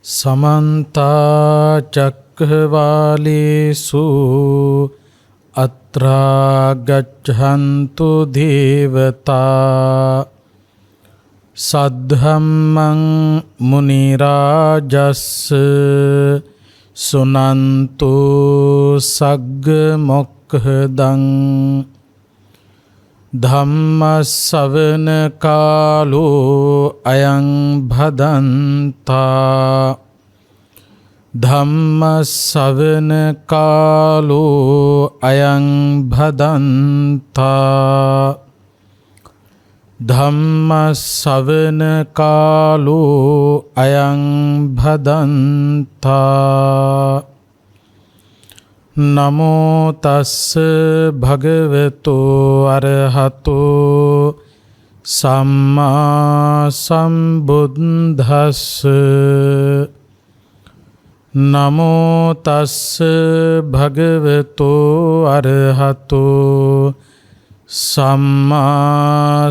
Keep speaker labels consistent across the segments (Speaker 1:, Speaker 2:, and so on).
Speaker 1: समन्ता चक्रवालेषु अत्रा गच्छन्तु देवता सद्धम्मं मुनिराजस्य सुनन्तु सग्गमोक्खदं धम्मश्रवण कालो अयं भदन्ता धम्मश्रवण कालो अयं भदन्ता धम्मश्रवण कालो अयं भदन्ता नमो तस्स भगवतो अरहतो सम्मा सम्बुद्धस्स नमो तस्स भगवतो अरहतो सम्मा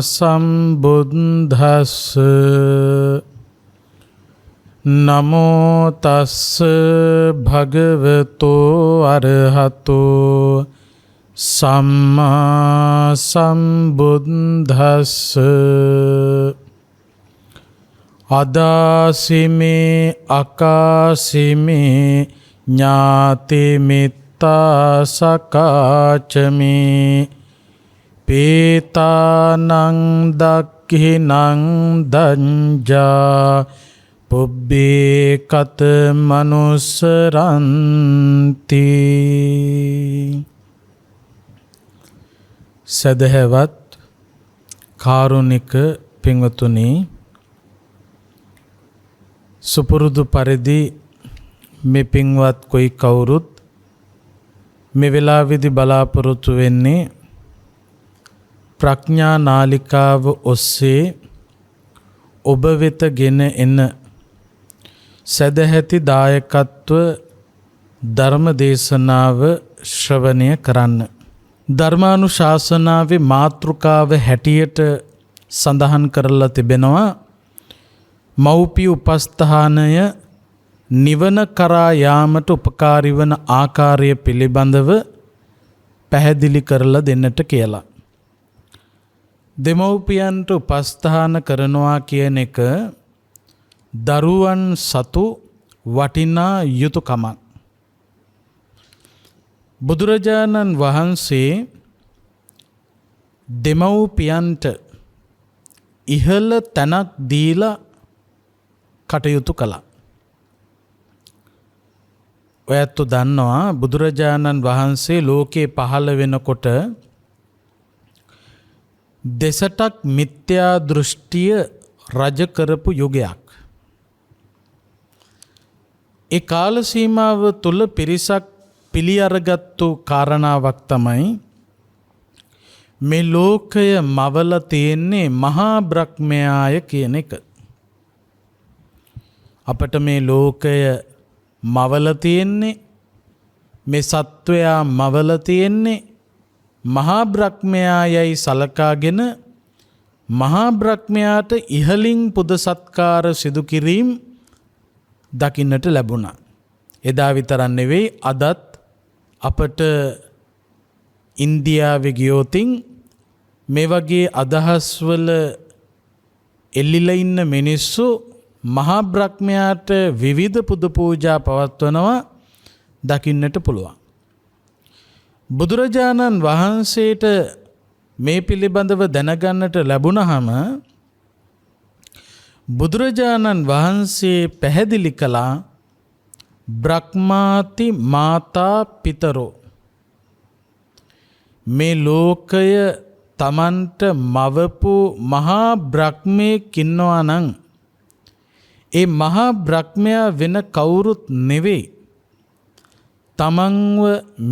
Speaker 1: सम्बुद्धस्स नमो तस्स भगवतो अरहतो सम्मा सम्बुद्धस्स अदासिमे अकासिमे ज्ञातिमित्ता सकाचमे पेतानं दक्षिणं दञ्जा पुब्बे कत मनुसरन्ति සදහැවත් කාරුණික පින්වතුනි, සුපුරුදු පරිදි මේ පින්වත් කොයි කවුරුත් මේ වෙලාවේදී බලාපොරොත්තු වෙන්නේ ප්‍රඥා නාලිකාව ඔස්සේ ඔබ වෙත ගෙන එන සදැහැති දායකත්ව ධර්ම දේශනාව ශ්‍රවණය කරන්න. ධර්මානුශාසනාවේ මාතෘකාව හැටියට සඳහන් කරලා තිබෙනවා මෞපිය උපස්ථානය නිවන කරා යාමට උපකාරී වන ආකාරය පිළිබඳව පැහැදිලි කරලා දෙන්නට කියලා. දෙමව්පියන්ට උපස්ථාන කරනවා කියන එක දරුවන් සතු වටිනා යුතුයකමක්. බුදුරජාණන් වහන්සේ දෙමව්පියන්ට ඉහළ තැනක් දීලා කටයුතු කළා. ඔයත් දන්නවා බුදුරජාණන් වහන්සේ ලෝකේ පහළ වෙනකොට දෙසටක් මිත්‍යා දෘෂ්ටිය රජ කරපු යුගයක්. ඒ කාල සීමාව තුල පිරිසක් පිළි අරගත්තු කාරණාවක් තමයි මේ ලෝකය මවල තියෙන්නේ මහා බ්‍රහ්මයාය කියන එක. අපට මේ ලෝකය මවල තියෙන්නේ, මේ සත්වයා මවල තියෙන්නේ මහා බ්‍රහ්මයායයි සලකාගෙන මහා බ්‍රහ්මයාට ඉහලින් පුද සත්කාර සිදු කිරීම දකින්නට ලැබුණා. එදා විතරක් නෙවෙයි, අදත් අපට ඉන්දියාවේ ගියොතින් මේ වගේ අදහස් වල එල්ලිලා ඉන්න මිනිස්සු මහා බ්‍රහ්මයාට විවිධ පුද පූජා පවත්වනවා දකින්නට පුළුවන්. බුදුරජාණන් වහන්සේට මේ පිළිබඳව දැනගන්නට ලැබුණහම බුදුරජාණන් වහන්සේ පැහැදිලි කළා බ්‍රහ්මාති මාතා පිතරෝ. මේ ලෝකය තමන්ට මවපු මහා බ්‍රහ්මයෙක් ඉන්නවා නම් ඒ මහා බ්‍රහ්මයා වෙන කවුරුත් නෙවෙයි, තමන්ව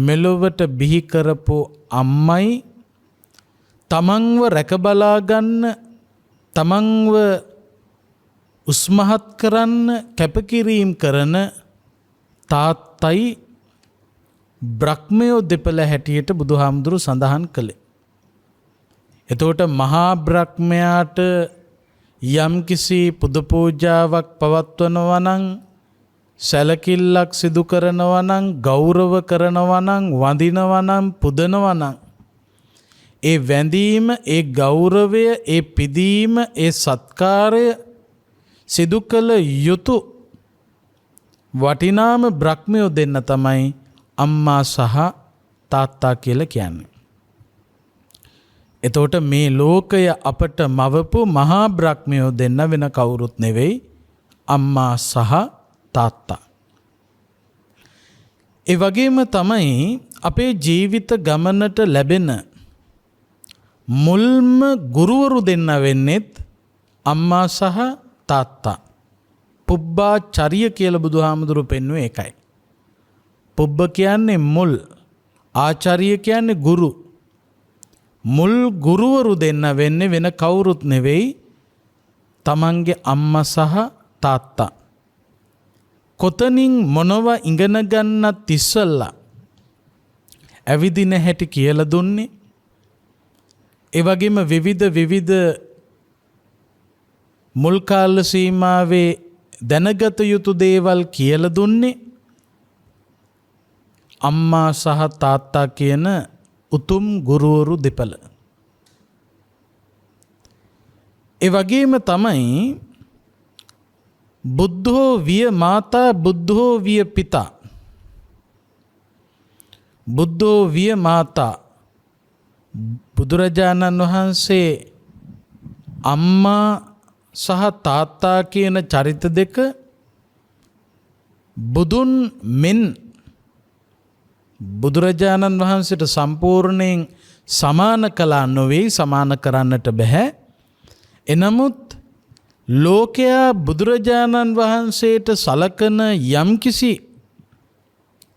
Speaker 1: මෙලොවට බිහි කරපු අම්මයි, තමන්ව රැකබලා ගන්න, තමන්ව උස්මහත් කරන්න කැපකිරීම කරන තාත්තයි බ්‍රහ්මයෝ දෙපළ හැටියට බුදුහාමුදුරු සඳහන් කළේ. එතකොට මහා බ්‍රහ්මයාට යම් කිසි පුද පූජාවක් පවත්වනවා නම් සැලකිල්ලක් සිදු කරනවා නම්, ගෞරව කරනවා නම්, වඳිනවා නම්, පුදනවා නම්, ඒ වැඳීම, ඒ ගෞරවය, ඒ පිදීම, ඒ සත්කාරය සිදු කළ යුතු වටිනාම බ්‍රහ්මයෝ දෙන්න තමයි අම්මා සහ තාත්තා කියලා කියන්නේ. එතකොට මේ ලෝකය අපට මවපු මහා බ්‍රහ්මයෝ දෙන්න වෙන කවුරුත් නෙවෙයි, අම්මා සහ තාත්තා. ඒ වගේම තමයි අපේ ජීවිත ගමනට ලැබෙන මුල්ම ගුරුවරු දෙන්න වෙන්නේත් අම්මා සහ තාත්තා. පුබ්බාචාරිය කියලා බුදුහාමුදුරුවෝ පෙන්වුවේ ඒකයි. පුබ්බ කියන්නේ මුල්, ආචාරිය කියන්නේ ගුරු. මුල් ගුරුවරු දෙන්න වෙන්නේ වෙන කවුරුත් නෙවෙයි, තමන්ගේ අම්මා සහ තාත්තා. කොතනින් මොනව ඉගෙන ගන්නත් ඉස්සෙල්ලා ඇවිදින හැටි කියලා දුන්නේ. ඒ වගේම විවිධ මුල් කාල සීමාවේ දැනගත යුතු දේවල් කියලා දුන්නේ අම්මා සහ තාත්තා කියන උතුම් ගුරුවරු දෙපළ. ඒ වගේම තමයි බුද්ධෝ විය මාතා බුද්ධෝ විය පිතා. බුද්ධෝ විය මාතා, බුදුරජාණන් වහන්සේ අම්මා සහ තාත්තා කියන චරිත දෙක බුදුන් මෙන් බුදුරජාණන් වහන්සේට සම්පූර්ණයෙන් සමාන කළා නොවේ, සමාන කරන්නට බෑ. එනමුත් ලෝකයා බුදුරජාණන් වහන්සේට සලකන යම්කිසි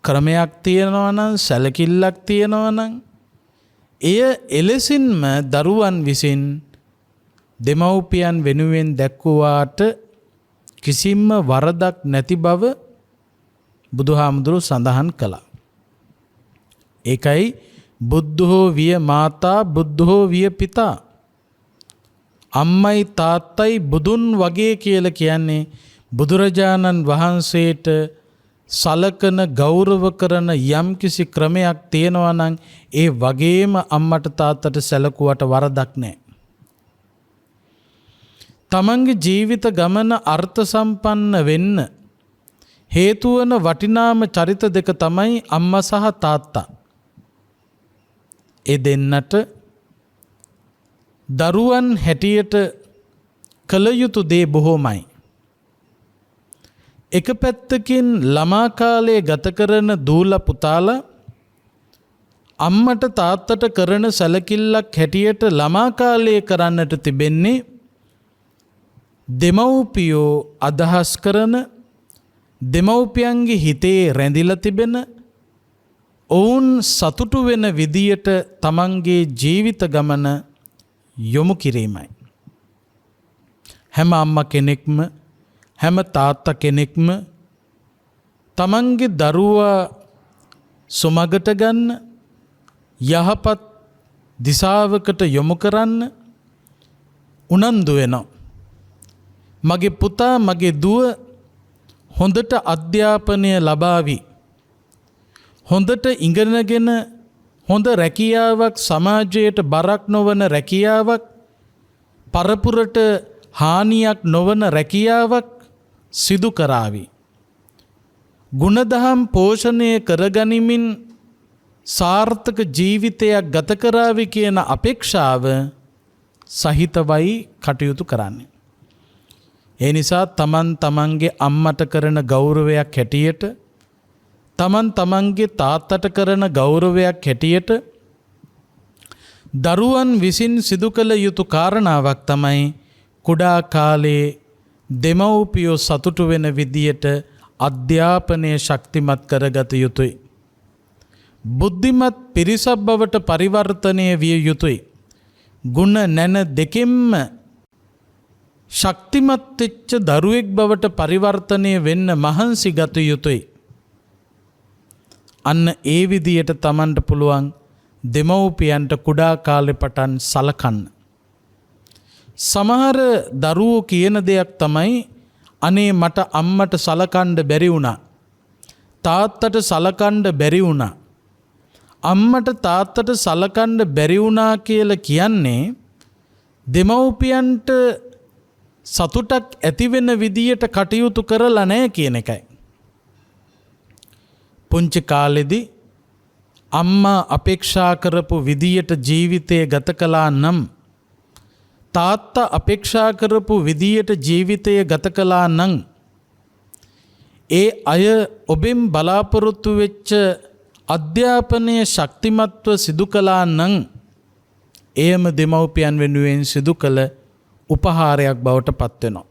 Speaker 1: ක්‍රමයක් තියෙනවා නම්, සැලකිල්ලක් තියෙනවා නම්, එය එලෙසින්ම දරුවන් විසින් දෙමව්පියන් වෙනුවෙන් දැක්වුවාට කිසිම වරදක් නැති බව බුදුහාමුදුරුවෝ සඳහන් කළා. ඒකයි බුද්ධෝ විය මාතා බුද්ධෝ විය පිතා. අම්මයි තාත්තයි බුදුන් වගේ කියලා කියන්නේ බුදුරජාණන් වහන්සේට සලකන, ගෞරව කරන යම්කිසි ක්‍රමයක් තියෙනවා නම් ඒ වගේම අම්මට තාත්තට සැලකුවට වරදක් නැහැ. තමන්ගේ ජීවිත ගමන අර්ථ සම්පන්න වෙන්න හේතු වන වටිනාම චරිත දෙක තමයි අම්මා සහ තාත්තා. ඒ දෙන්නට දරුවන් හැටියට කළ යුතු දේ බොහෝමයි. එක පැත්තකින් ළමා කාලයේ ගත කරන දූල පුතාලා අම්මට තාත්තට කරන සැලකිල්ලක් හැටියට ළමා කාලයේ කරන්නට තිබෙන්නේ දෙමව්පියෝ අදහස් කරන, දෙමව්පියන්ගේ හිතේ රැඳිලා තිබෙන, ඔවුන් සතුටු වෙන විදියට තමන්ගේ ජීවිත ගමන යොමු කිරීමයි. හැම අම්මා කෙනෙක්ම, හැම තාත්තා කෙනෙක්ම තමන්ගේ දරුවා සුමගට ගන්න, යහපත් දිශාවකට යොමු කරන්න උනන්දු වෙනවා. මගේ පුතා, මගේ දුව හොඳට අධ්‍යාපනය ලබාවි, හොඳට ඉගෙනගෙන හොඳ රැකියාවක්, සමාජයට බරක් නොවන රැකියාවක්, පරපුරට හානියක් නොවන රැකියාවක් සිදු කරાવી. ගුණදහම් පෝෂණය කරගනිමින් සාර්ථක ජීවිතයක් ගත කරાવી කියන අපේක්ෂාව සහිතවයි කටයුතු කරන්නේ. ඒ නිසා තමන්ගේ අම්මට කරන ගෞරවයක් හැටියට, තමන්ගේ තාත්තට කරන ගෞරවයක් හැටියට දරුවන් විසින් සිදු කළ යුතු කාරණාවක් තමයි කුඩා කාලේ දෙමව්පියෝ සතුටු වෙන විදියට අධ්‍යාපනය ශක්තිමත් කරගත යුතුයි. බුද්ධිමත් පිරිසක් බවට පරිවර්තනය විය යුතුයි. ගුණ නැන දෙකෙන්ම ශක්තිමත් වෙච්ච දරුවෙක් බවට පරිවර්තනය වෙන්න මහන්සි ගත යුතුයි. අන්න ඒ විදියට තමන්ට පුළුවන් දෙමව්පියන්ට කුඩා කාලේ පටන් සලකන්න. සමහර දරුවෝ කියන දෙයක් තමයි අනේ මට අම්මට සලකන්න බැරි වුණා. තාත්තට සලකන්න බැරි වුණා. අම්මට තාත්තට සලකන්න බැරි වුණා කියලා කියන්නේ දෙමව්පියන්ට සතුටක් ඇති වෙන විදියට කටයුතු කරලා නැහැ කියන එකයි. පුංචි කාලෙදී අම්මා අපේක්ෂා කරපු විදියට ජීවිතය ගත කළා නම් තාත්තා අපේක්ෂා කරපු විදියට ජීවිතය ගත කළා නම් ඒ අය ඔබෙන් බලාපොරොත්තු වෙච්ච අධ්‍යාපනය ශක්තිමත්ව සිදු කළා නම් එයම දෙමව්පියන් වෙනුවෙන් සිදු කළ උපහාරයක් බවට පත් වෙනවා.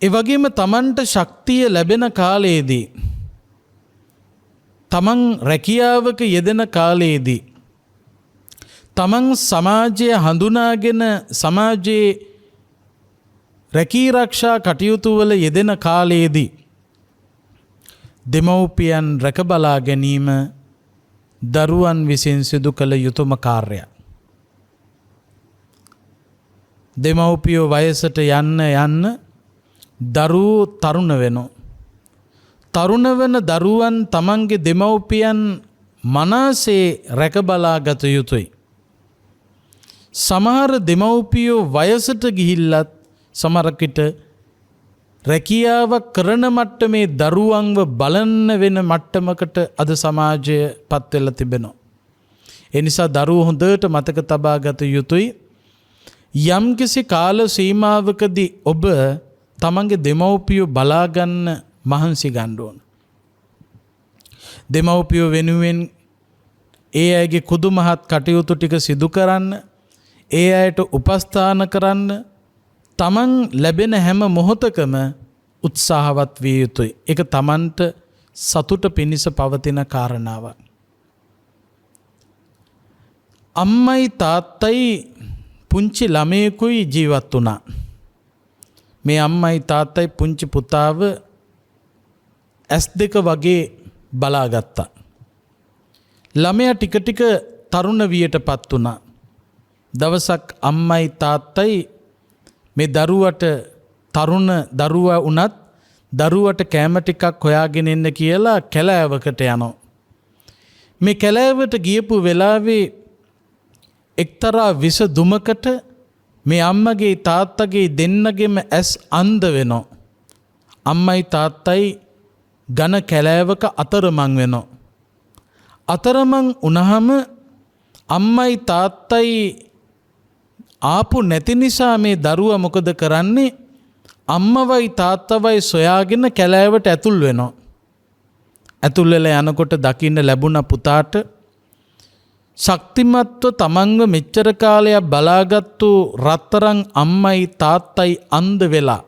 Speaker 1: ඒ වගේම තමන්ට ශක්තිය ලැබෙන කාලයේදී තමන් රැකියාවක යෙදෙන කාලයේදී තමන් සමාජය හඳුනාගෙන සමාජයේ රැකී රක්ෂා කටයුතු වල යෙදෙන කාලයේදී දෙමව්පියන් රැක බලා ගැනීම දරුවන් විසින් සිදු කළ යුතුම කාර්යයක්. දෙමව්පියෝ වයසට යන්න දරුවෝ තරුණ වෙනවා. තරුණ වෙන දරුවන් තමන්ගේ දෙමව්පියන් මනසේ රැක බලා ගත යුතුයි. සමහර දෙමව්පියෝ වයසට ගිහිල්ලත් සමහරකට රැකියාවක් කරන මට්ටමේ දරුවන්ව බලන්න වෙන මට්ටමකට අද සමාජය පත් වෙලා තිබෙනවා. ඒ නිසා දරුවෝ හොඳට මතක තබා ගත යුතුයි. යම්කිසි කාල සීමාවකදී ඔබ තමන්ගේ දෙමව්පියෝ බලා ගන්න මහන්සි ගන්න ඕන. දෙමව්පියෝ වෙනුවෙන් ඒ අයගේ කුදුමහත් කටයුතු ටික සිදු කරන්න, ඒ අයට උපස්ථාන කරන්න තමන් ලැබෙන හැම මොහොතකම උත්සාහවත් විය යුතුයි. ඒක තමන්ට සතුට පිණිස පවතින කාරණාවක්. අම්මයි තාත්තයි පුංචි ළමයෙකුයි ජීවත් වුණා. මේ අම්මයි තාත්තයි පුංචි පුතාව S2 වගේ බලාගත්තා. ළමයා ටික ටික තරුණ වියටපත් වුණා. දවසක් අම්මයි තාත්තයි මේ දරුවට තරුණ දරුවා වුණත් දරුවට කෑම ටිකක් හොයාගෙන එන්න කියලා කැලෑවකට යනවා. මේ කැලෑවට ගියපු වෙලාවේ එක්තරා විස දුමකට මේ අම්මගේ තාත්තගේ දෙන්නගෙම ඇස් අන්ධ වෙනවා. අම්මයි තාත්තයි ඝන කැලෑවක අතරමං වෙනවා. අතරමං වුණාම අම්මයි තාත්තයි ආපු නැති නිසා මේ දරුවා මොකද කරන්නේ? අම්මවයි තාත්තවයි සොයාගෙන කැලෑවට ඇතුල් වෙනවා. ඇතුල් වෙලා යනකොට දකින්න ලැබුණ පුතාට ශක්තිමත්ව තමන්ව මෙච්චර කාලයක් බලාගත්තු රත්තරන් අම්මයි තාත්තයි අන්ධ වෙලා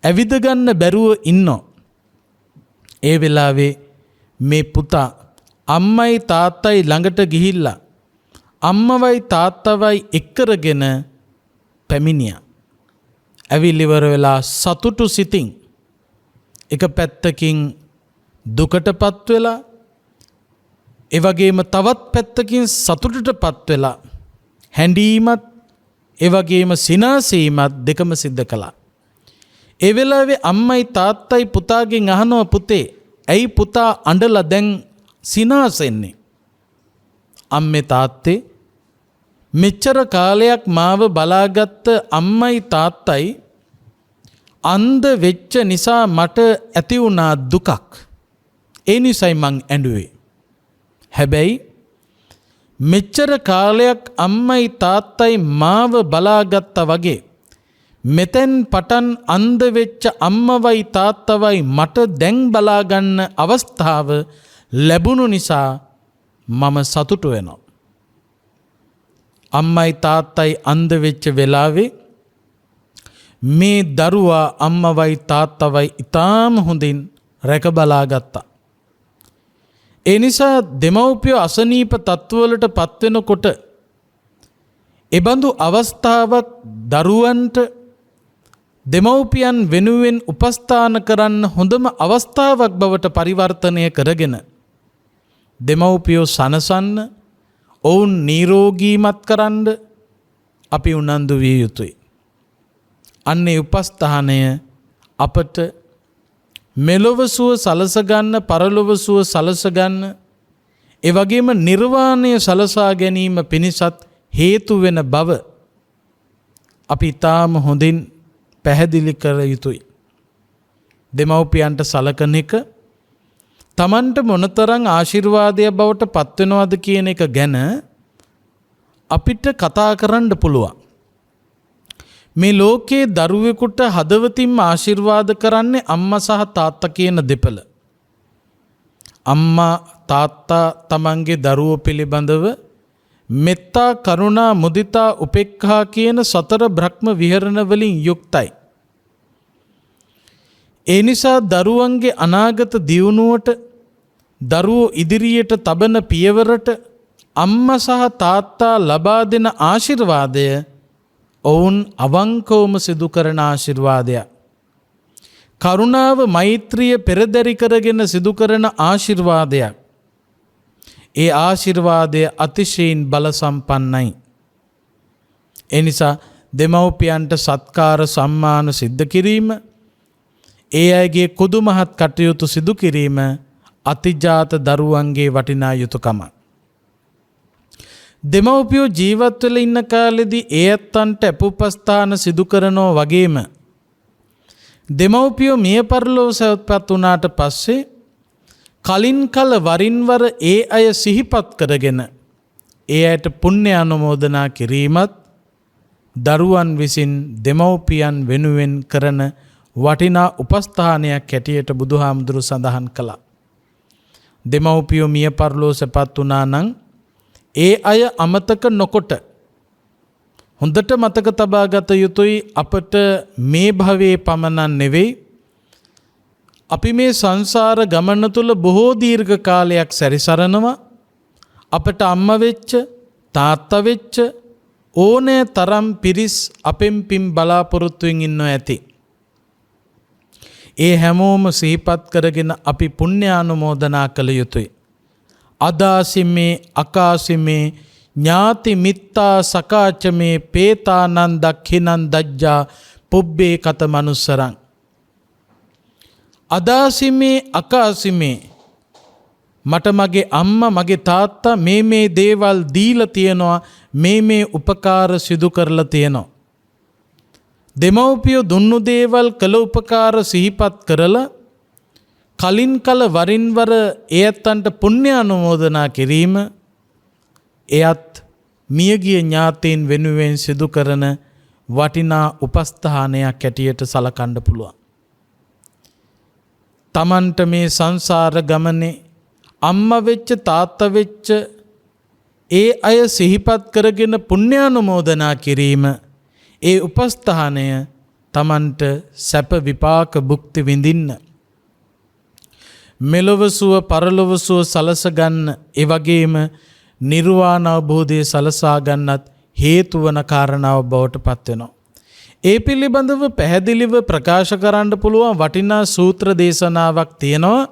Speaker 1: ඇවිද ගන්න බැරුව ඉන්නෝ. ඒ වෙලාවේ මේ පුතා අම්මයි තාත්තයි ළඟට ගිහිල්ලා අම්මවයි තාත්තවයි එක්කරගෙන පැමිණියා. ඇවිල්ලිවර වෙලා සතුටු සිතින් එක පැත්තකින් දුකටපත් වෙලා ඒ වගේම තවත් පැත්තකින් සතුටටපත් වෙලා හැඬීමත් ඒ වගේම සිනාසීමත් දෙකම සිද්ධ කළා. ඒ වෙලාවේ අම්මයි තාත්තයි පුතාගෙන් අහනවා, පුතේ ඇයි පුතා අඬලා දැන් සිනාසෙන්නේ? අම්මේ තාත්තේ මෙච්චර කාලයක් මාව බලාගත්ත අම්මයි තාත්තයි අන්ධ වෙච්ච නිසා මට ඇති වුණා දුකක්. ඒ නිසයි මං ඇඬුවේ. හැබැයි මෙච්චර කාලයක් අම්මයි තාත්තයි මාව බලාගත්තා වගේ මෙතෙන් පටන් අන්ධ වෙච්ච අම්මවයි තාත්තවයි මට දැන් බලාගන්න අවස්ථාව ලැබුණු නිසා මම සතුටු වෙනවා. අම්මයි තාත්තයි අන්ධ වෙච්ච වෙලාවේ මේ දරුවා අම්මවයි තාත්තවයි ඉතාම හොඳින් රැක බලාගත්තා. ඒ නිසා දෙමව්පියෝ අසනීප තත්ත්වවලට පත්වෙනකොට එබඳු අවස්ථාවක් දරුවන්ට දෙමව්පියන් වෙනුවෙන් උපස්ථාන කරන්න හොඳම අවස්ථාවක් බවට පරිවර්තනය කරගෙන දෙමව්පියෝ සනසන්න, ඔවුන් නිරෝගීමත් කරන්න අපි උනන්දු විය යුතුයි. අන්නේ උපස්ථානය අපට මෙලොව සුව සලසගන්න, පරලොව සුව සලසගන්න, ඒ වගේම නිර්වාණය සලසා ගැනීම පිණිසත් හේතු වෙන බව අපි ඊටාම හොඳින් පැහැදිලි කර යුතුයි. දෙමව්පියන්ට සලකන එක තමන්ට මොනතරම් ආශිර්වාදය බවට පත් වෙනවද කියන එක ගැන අපිට කතා කරන්න පුළුවන්. මේ ලෝකයේ දරුවෙකුට හදවතින්ම ආශිර්වාද කරන්නේ අම්මා සහ තාත්තා කියන දෙපළ. අම්මා තාත්තා තමන්ගේ දරුවෝ පිළිබඳව මෙත්තා, කරුණා, මුදිතා, උපේක්ඛා කියන සතර බ්‍රහ්ම විහරණ වලින් යුක්තයි. ඒ නිසා දරුවන්ගේ අනාගත දියුණුවට, දරුවෝ ඉදිරියට තබන පියවරට අම්මා සහ තාත්තා ලබා දෙන ආශිර්වාදය ඔවුන් අවංකවම සිදු කරන ආශිර්වාදයක්. කරුණාව, මෛත්‍රිය පෙරදරි කරගෙන සිදු කරන ආශිර්වාදයක්. ඒ ආශිර්වාදය අතිශයින් බල සම්පන්නයි. ඒ නිසා දෙමව්පියන්ට සත්කාර සම්මාන සිද්ධ කිරීම, ඒ අයගේ කුදුමහත් කටයුතු සිදු කිරීම අතිජාත දරුවන්ගේ වටිනා යුතුයකම. දෙමව්පියෝ ජීවත් වෙලා ඉන්න කාලෙදී ඒ ඇත්තන්ට අපුපස්ථාන සිදු කරනවා වගේම දෙමව්පියෝ මිය පරලොව සැපත් වුණාට පස්සේ කලින් කල වරින් වර ඒ අය සිහිපත් කරගෙන ඒ අයට පුණ්‍ය අනුමෝදනා කිරීමත් දරුවන් විසින් දෙමව්පියන් වෙනුවෙන් කරන වටිනා උපස්ථානයක් හැටියට බුදුහාමුදුරු සඳහන් කළා. දෙමව්පියෝ මිය පරලොව සැපත් වුණා නම් ඒ අය අමතක නොකොට හොඳට මතක තබා ගත යුතුයි. අපට මේ භවයේ පමණක් නෙවෙයි, අපි මේ සංසාර ගමන තුල බොහෝ දීර්ඝ කාලයක් සැරිසරනවා. අපට අම්මා වෙච්ච, තාත්තා වෙච්ච ඕනෑ තරම් පිරිස් අපෙන් පින් බලාපොරොත්තුෙන් ඉන්නව ඇති. ඒ හැමෝම සිහිපත් කරගෙන අපි පුණ්‍යානුමෝදනා කළ යුතුයි. අදාසිමේ අකාසිමේ ඥාති මිත්තා සකාචමේ පේතානන් දක්ඛිනන් දජ්ජා පුබ්බේ කත මනුස්සරං. අදාසිමේ අකාසිමේ මට මගේ අම්මා මගේ තාත්තා මේ දේවල් දීලා තියෙනවා, මේ උපකාර සිදු කරලා තියෙනවා. දෙමව්පියෝ දුන්නු දේවල් කළ උපකාර සිහිපත් කරලා කලින් කල වරින් වර එයත්න්ට පුණ්‍ය අනුමෝදනා කිරීම එයත් මියගිය ඥාතීන් වෙනුවෙන් සිදු කරන වටිනා උපස්ථානයක් ඇටියට සලකන්න පුළුවන්. තමන්ට මේ සංසාර ගමනේ අම්මා වෙච්ච, තාත්තා වෙච්ච ඒ අය සිහිපත් කරගෙන පුණ්‍ය අනුමෝදනා කිරීම, ඒ උපස්ථානය තමන්ට සැප විපාක භුක්ති විඳින්න, මෙලොව සුව පරලොව සුව සලස ගන්න, ඒ වගේම නිර්වාණ අවබෝධය සලසා ගන්නත් හේතු වන කාරණාව බවට පත් වෙනවා. ඒ පිළිබඳව පැහැදිලිව ප්‍රකාශ කරන්න පුළුවන් වටිනා සූත්‍ර දේශනාවක් තියෙනවා.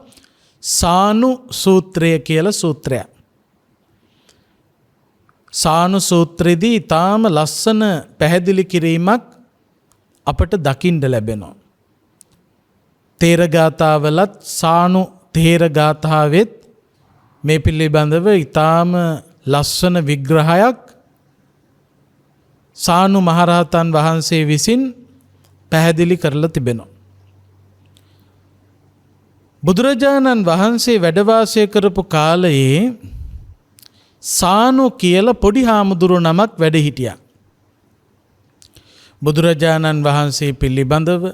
Speaker 1: සානු සූත්‍රය කියලා සූත්‍රයක්. සානු සූත්‍රයේදී ඊටාම ලස්සන පැහැදිලි කිරීමක් අපට දකින්න ලැබෙනවා. තේර ගාථාවලත් සානු තේර ගාථාවෙත් මේ පිළිබඳව ඊටාම ලස්සන විග්‍රහයක් සානු මහරහතන් වහන්සේ විසින් පැහැදිලි කරලා තිබෙනවා. බුදුරජාණන් වහන්සේ වැඩ වාසය කරපු කාලයේ සානු කියලා පොඩි හාමුදුරු නමක් වැඩ හිටියා. බුදුරජාණන් වහන්සේ පිළිබඳව,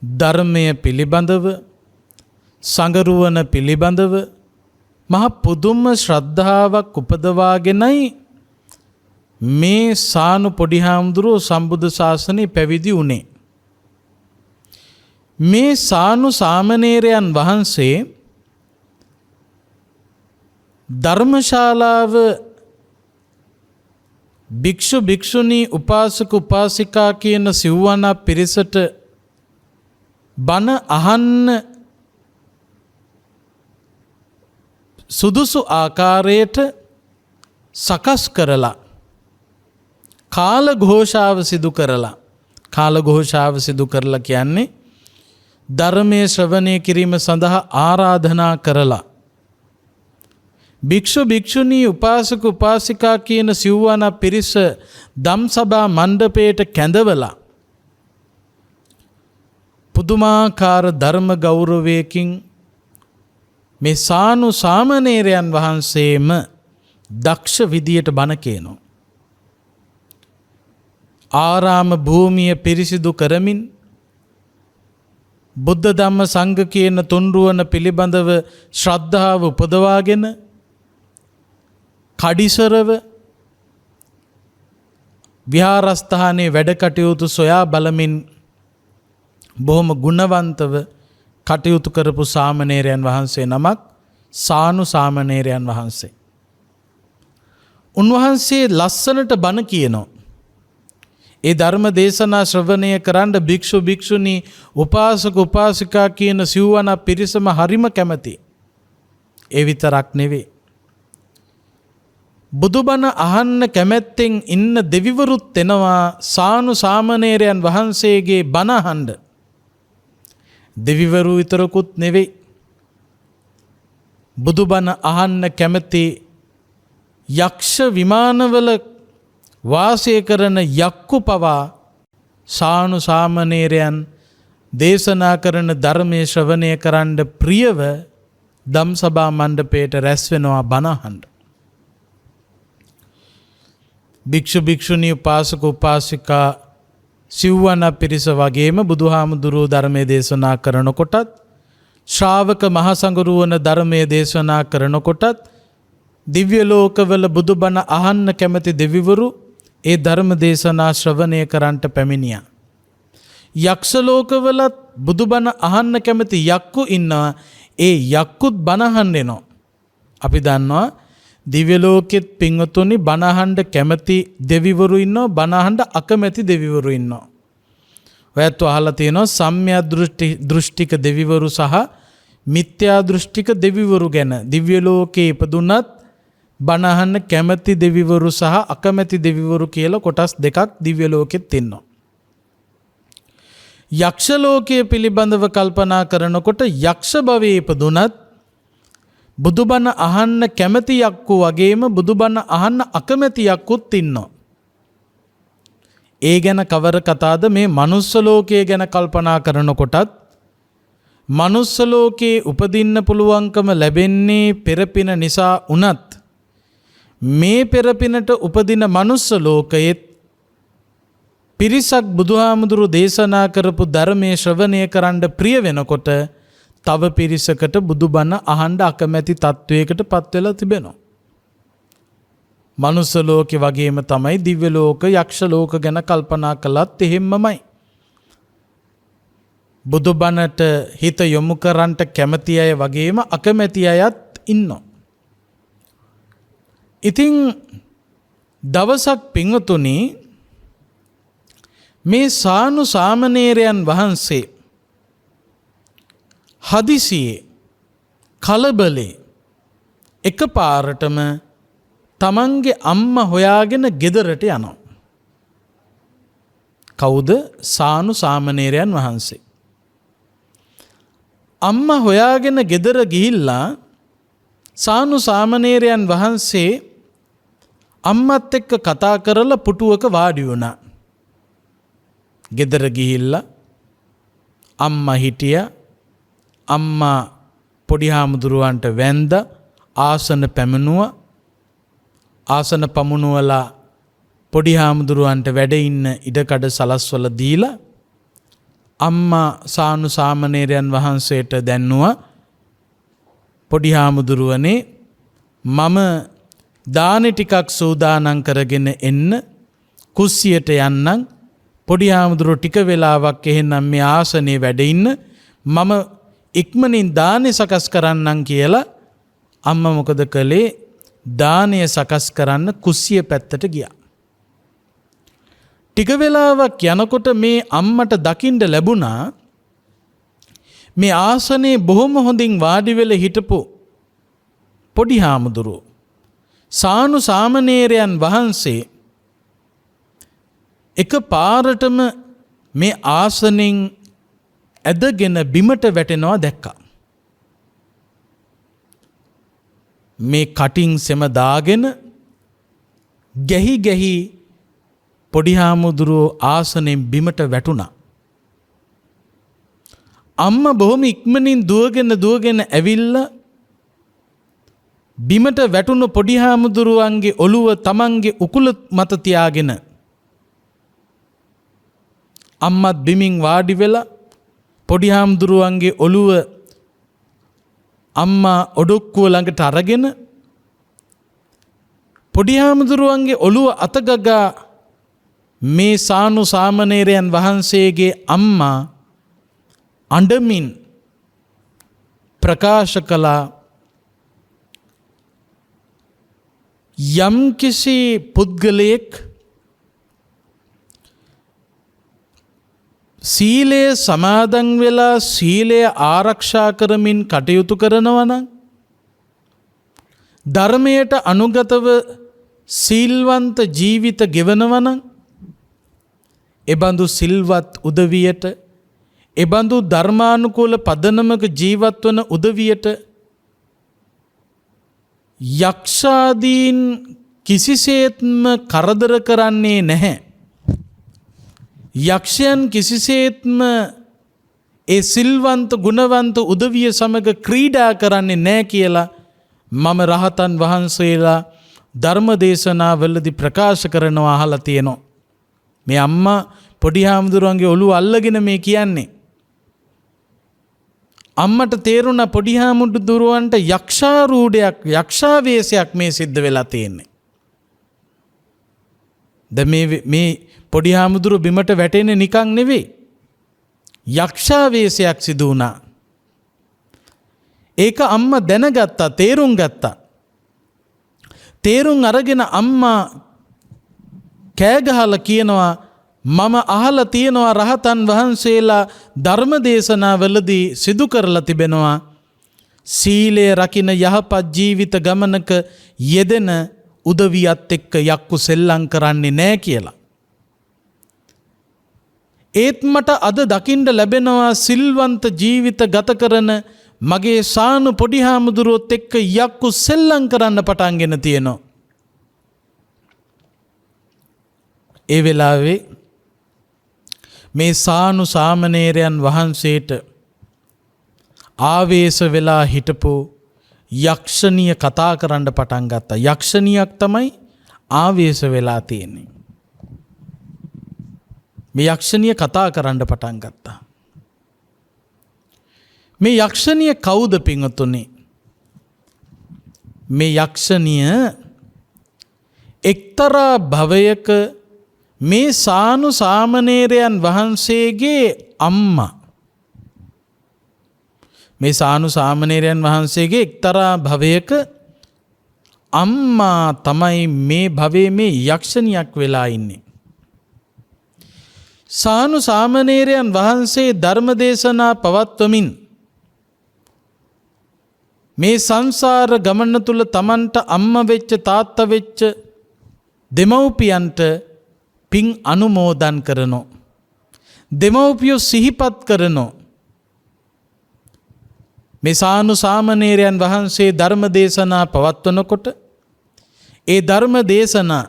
Speaker 1: ධර්මය පිළිබඳව, සංගරුවන පිළිබඳව මහ පුදුම ශ්‍රද්ධාවක් උපදවාගෙනයි මේ සානු පොඩි හාමුදුරුවෝ සම්බුද්ධ ශාසනය පැවිදි වුණේ. මේ සානු සාමණේරයන් වහන්සේ ධර්මශාලාව භික්ෂු භික්ෂුණී උපාසක උපාසිකා කියන සිව්වණක් පිරිසට බණ අහන්න සුදුසු ආකාරයට සකස් කරලා, කාල ഘോഷාව සිදු කරලා, කාලඝෝෂාව සිදු කරලා කියන්නේ ධර්මයේ ශ්‍රවණය කිරීම සඳහා ආරාධනා කරලා භික්ෂු භික්ෂුණී උපාසක උපාසිකා කියන සිව්වන පිරිස ධම්සභා මණ්ඩපයට කැඳවලා පුදුමාකාර ධර්ම ගෞරවයකින් මේ සානු සාමණේරයන් වහන්සේම දක්ෂ විදියට බණ කියනවා. ආරාම භූමිය පිරිසිදු කරමින් බුද්ධ ධම්ම සංඝ කියන තුන්රුවන පිළිබඳව ශ්‍රද්ධාව උපදවාගෙන කඩිසරව විහාරස්ථානයේ වැඩ කටයුතු සොයා බලමින් බොහොම ගුණවන්තව කටයුතු කරපු සාමණේරයන් වහන්සේ නමක් සානු සාමණේරයන් වහන්සේ. උන්වහන්සේ ලස්සනට බණ කියනවා. ඒ ධර්ම දේශනා ශ්‍රවණය කරන්න භික්ෂු භික්ෂුණී උපාසක උපාසිකා කියන සිව්වන පිරිසම හරිම කැමති. ඒ විතරක් නෙවෙයි. බුදුබණ අහන්න කැමැත්තෙන් ඉන්න දෙවිවරුත් එනවා සානු සාමණේරයන් වහන්සේගේ බණ අහන්න. දෙවිවරු විතරකුත් නෙවෙයි. බුදුබණ අහන්න කැමති යක්ෂ විමානවල වාසය කරන යක්කු පවා සානු සාමණේරයන් දේශනා කරන ධර්මයේ ශ්‍රවණය කරන්න ප්‍රියව ධම්සභා මණ්ඩපයට රැස් වෙනවා බණ අහන්න. භික්ෂු භික්ෂුණී උපාසක උපාසිකා සිව්වන පිරිස වගේම බුදුහාමුදුරුවෝ ධර්මයේ දේශනා කරනකොටත් ශ්‍රාවක මහසඟරුවන ධර්මයේ දේශනා කරනකොටත් දිව්‍ය ලෝකවල බුදුබණ අහන්න කැමති දෙවිවරු ඒ ධර්ම දේශනා ශ්‍රවණය කරන්නට පැමිණියා. යක්ෂ ලෝකවලත් බුදුබණ අහන්න කැමති යක්කු ඉන්නවා. ඒ යක්කුත් බණ අහන්න එනවා. අපි දන්නවා දිව්‍ය ලෝකෙත් පින්වතුනි බණ අහන්න කැමති දෙවිවරු ඉන්නවා, බණ අහන්න අකමැති දෙවිවරු ඉන්නවා. ඔයත් අහලා තියෙනවා සම්‍යක් දෘෂ්ටික දෙවිවරු සහ මිත්‍යා දෘෂ්ටික දෙවිවරු ගැන. දිව්‍ය ලෝකේ ඉපදුනත් බණ අහන්න කැමති දෙවිවරු සහ අකමැති දෙවිවරු කියලා කොටස් දෙකක් දිව්‍ය ලෝකෙත් ඉන්නවා. යක්ෂ ලෝකයේ පිළිබඳව කල්පනා කරනකොට යක්ෂ භවයේ ඉපදුනත් බුදුබණ අහන්න කැමති යක්කු වගේම බුදුබණ අහන්න අකමැති යක්කුත් ඉන්නවා. ඒ ගැන කවර කතාද මේ මනුස්ස ලෝකයේ ගැන කල්පනා කරනකොටත් මනුස්ස ලෝකයේ උපදින්න පුළුවන්කම ලැබෙන්නේ පෙරපින නිසා වුණත් මේ පෙරපිනට උපදින මනුස්ස ලෝකයේත් පිරිසක් බුදුහාමුදුරු දේශනා කරපු ධර්මයේ ශ්‍රවණය කරන්න ප්‍රිය වෙනකොට තව පිරිසකට බුදුබණ අහන්න අකමැති තත්වයකට පත් වෙලා තිබෙනවා. මනුස්ස ලෝකේ වගේම තමයි දිව්‍ය ලෝක, යක්ෂ ලෝක ගැන කල්පනා කළත් එහෙම්මමයි. බුදුබණට හිත යොමු කරන්නට කැමති අය වගේම අකමැති අයත් ඉන්නවා. ඉතින් දවසක් පින්වතුනි මේ සානු සාමණේරයන් වහන්සේ හදිසියේ කලබලේ එකපාරටම තමන්ගේ අම්මා හොයාගෙන ගෙදරට යනවා. කවුද? සානු සාමණේරයන් වහන්සේ. අම්මා හොයාගෙන ගෙදර ගිහිල්ලා සානු සාමණේරයන් වහන්සේ අම්මත් එක්ක කතා කරලා පුටුවක වාඩි වුණා. ගෙදර ගිහිල්ලා අම්මා හිටියා. අම්මා පොඩි හාමුදුරුවන්ට වැඳ ආසන පැමිණුවා. ආසන පමුණුවලා පොඩි හාමුදුරුවන්ට වැඩ ඉන්න ඉඩකඩ සලස්වලා දීලා අම්මා සානු සාමණේරයන් වහන්සේට දැන්නුවා පොඩි හාමුදුරුවනේ මම දානි ටිකක් සූදානම් කරගෙන එන්න කුස්සියට යන්නම්. පොඩි හාමුදුරුවෝ ටික වෙලාවක් එහෙනම් මේ ආසනේ වැඩ ඉන්න මම ඉක්මනින් දානේ සකස් කරන්නම් කියලා අම්මා මොකද කළේ? දානය සකස් කරන්න කුස්සිය පැත්තට ගියා. ටික වෙලාවක් යනකොට මේ අම්මට දකින්න ලැබුණා මේ ආසනේ බොහොම හොඳින් වාඩි වෙලා හිටපු පොඩි හාමුදුරුවෝ සානු සාමණේරයන් වහන්සේ එක පාරටම මේ ආසනෙන් ඇදගෙන බිමට වැටෙනවා දැක්කා. මේ කටින් සෙම දාගෙන ගැහි ගැහි පොඩි හාමුදුරුවෝ ආසනෙන් බිමට වැටුණා. අම්මා බොහොම ඉක්මනින් දුවගෙන ඇවිල්ලා බිමට වැටුණු පොඩි හාමුදුරුවන්ගේ ඔළුව තමන්ගේ උකුල මත තියාගෙන අම්මත් බිමින් වාඩි වෙලා පොඩි හාමුදුරුවන්ගේ ඔළුව අම්මා ඔඩොක්කුව ළඟට අරගෙන පොඩි හාමුදුරුවන්ගේ ඔළුව අතගගා මේ සානු සාමණේරයන් වහන්සේගේ අම්මා අඬමින් ප්‍රකාශ කළා යම්කිසි පුද්ගලයෙක් සීලය සමාදන් වෙලා සීලය ආරක්ෂා කරමින් කටයුතු කරනවා නම් ධර්මයට අනුගතව සීල්වන්ත ජීවිත ගෙවනවා නම් එබඳු සිල්වත් උදවියට එබඳු ධර්මානුකූල පදනමක ජීවත් වන උදවියට යක්ෂාදීන් කිසිසේත්ම කරදර කරන්නේ නැහැ. යක්ෂයන් කිසිසේත්ම ඒ සිල්වන්ත ගුණවන්ත උදවිය සමග ක්‍රීඩා කරන්නේ නැහැ කියලා මම රහතන් වහන්සේලා ධර්මදේශනාවලදී ප්‍රකාශ කරනවා අහලා තියෙනවා. මේ අම්මා පොඩි හාමුදුරුවන්ගේ ඔළුව අල්ලගෙන මේ කියන්නේ. අම්මට තේරුණා පොඩි හාමුදුරුවන්ට යක්ෂාරූಢයක් යක්ෂාවේශයක් මේ සිද්ධ වෙලා තියෙන්නේ. දැන් මේ පොඩි හාමුදුරුව බිමට වැටෙන්නේ නිකන් නෙවෙයි. යක්ෂාවේශයක් සිදු වුණා. ඒක අම්මා දැනගත්තා, තේරුම් ගත්තා. තේරුම් අරගෙන අම්මා කෑ ගහලා කියනවා මම අහලා තියෙනවා රහතන් වහන්සේලා ධර්ම දේශනාවලදී සිදු කරලා තිබෙනවා සීලය රකින්න යහපත් ජීවිත ගමනක යෙදෙන උදවියත් එක්ක යක්කු සෙල්ලම් කරන්නේ නැහැ කියලා. ඒත් මට අද දකින්න ලැබෙනවා සිල්වන්ත ජීවිත ගත කරන මගේ සානු පොඩි හාමුදුරුවොත් එක්ක යක්කු සෙල්ලම් කරන්න පටන්ගෙන තියෙනවා. ඒ වෙලාවේ මේ සානු සාමණේරයන් වහන්සේට ආවේශ වෙලා හිටපු යක්ෂණිය කතා කරන්න පටන් ගත්තා. යක්ෂණියක් තමයි ආවේශ වෙලා තියෙන්නේ. මේ යක්ෂණිය කතා කරන්න පටන් ගත්තා. මේ යක්ෂණිය කවුද පින්වතුනි? මේ යක්ෂණිය එක්තරා භවයක මේ සානු සාමණේරයන් වහන්සේගේ අම්මා. මේ සානු සාමණේරයන් වහන්සේගේ එක්තරා භවයක අම්මා තමයි මේ භවයේ මේ යක්ෂණියක් වෙලා ඉන්නේ. සානු සාමණේරයන් වහන්සේ ධර්මදේශනා පවත්වමින් මේ සංසාර ගමන තුල තමන්ට අම්මා වෙච්ච තාත්තා වෙච්ච දෙමව්පියන්ට පින් අනුමෝදන් කරනෝ. දෙමව්පියෝ සිහිපත් කරනෝ. මේ සානු සාමණේරයන් වහන්සේ ධර්ම දේශනා පවත්වනකොට ඒ ධර්ම දේශනා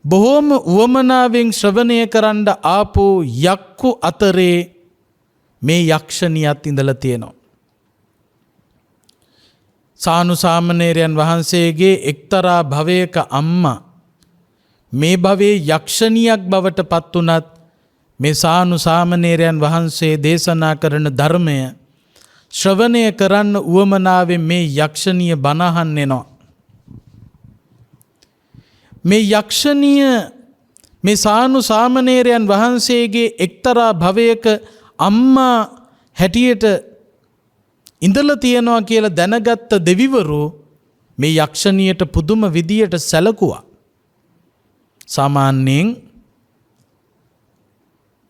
Speaker 1: බොහෝම උවමනාවෙන් ශ්‍රවණය කරන්න ආපු යක්කු අතරේ මේ යක්ෂණියත් ඉඳලා තියෙනවා. සානු සාමණේරයන් වහන්සේගේ එක්තරා භවයක අම්මා මේ භවයේ යක්ෂණියක් බවට පත් වුණත් මේ සානු සාමණේරයන් වහන්සේ දේශනා කරන ධර්මය ශ්‍රවණය කරන්න උවමනාවෙන් මේ යක්ෂණිය බණ අහන්න එනවා. මේ යක්ෂණිය මේ සානු සාමණේරයන් වහන්සේගේ එක්තරා භවයක අම්මා හැටියට ඉඳලා තියනවා කියලා දැනගත්ත දෙවිවරු මේ යක්ෂණියට පුදුම විදියට සැලකුවා. සාමාන්‍යයෙන්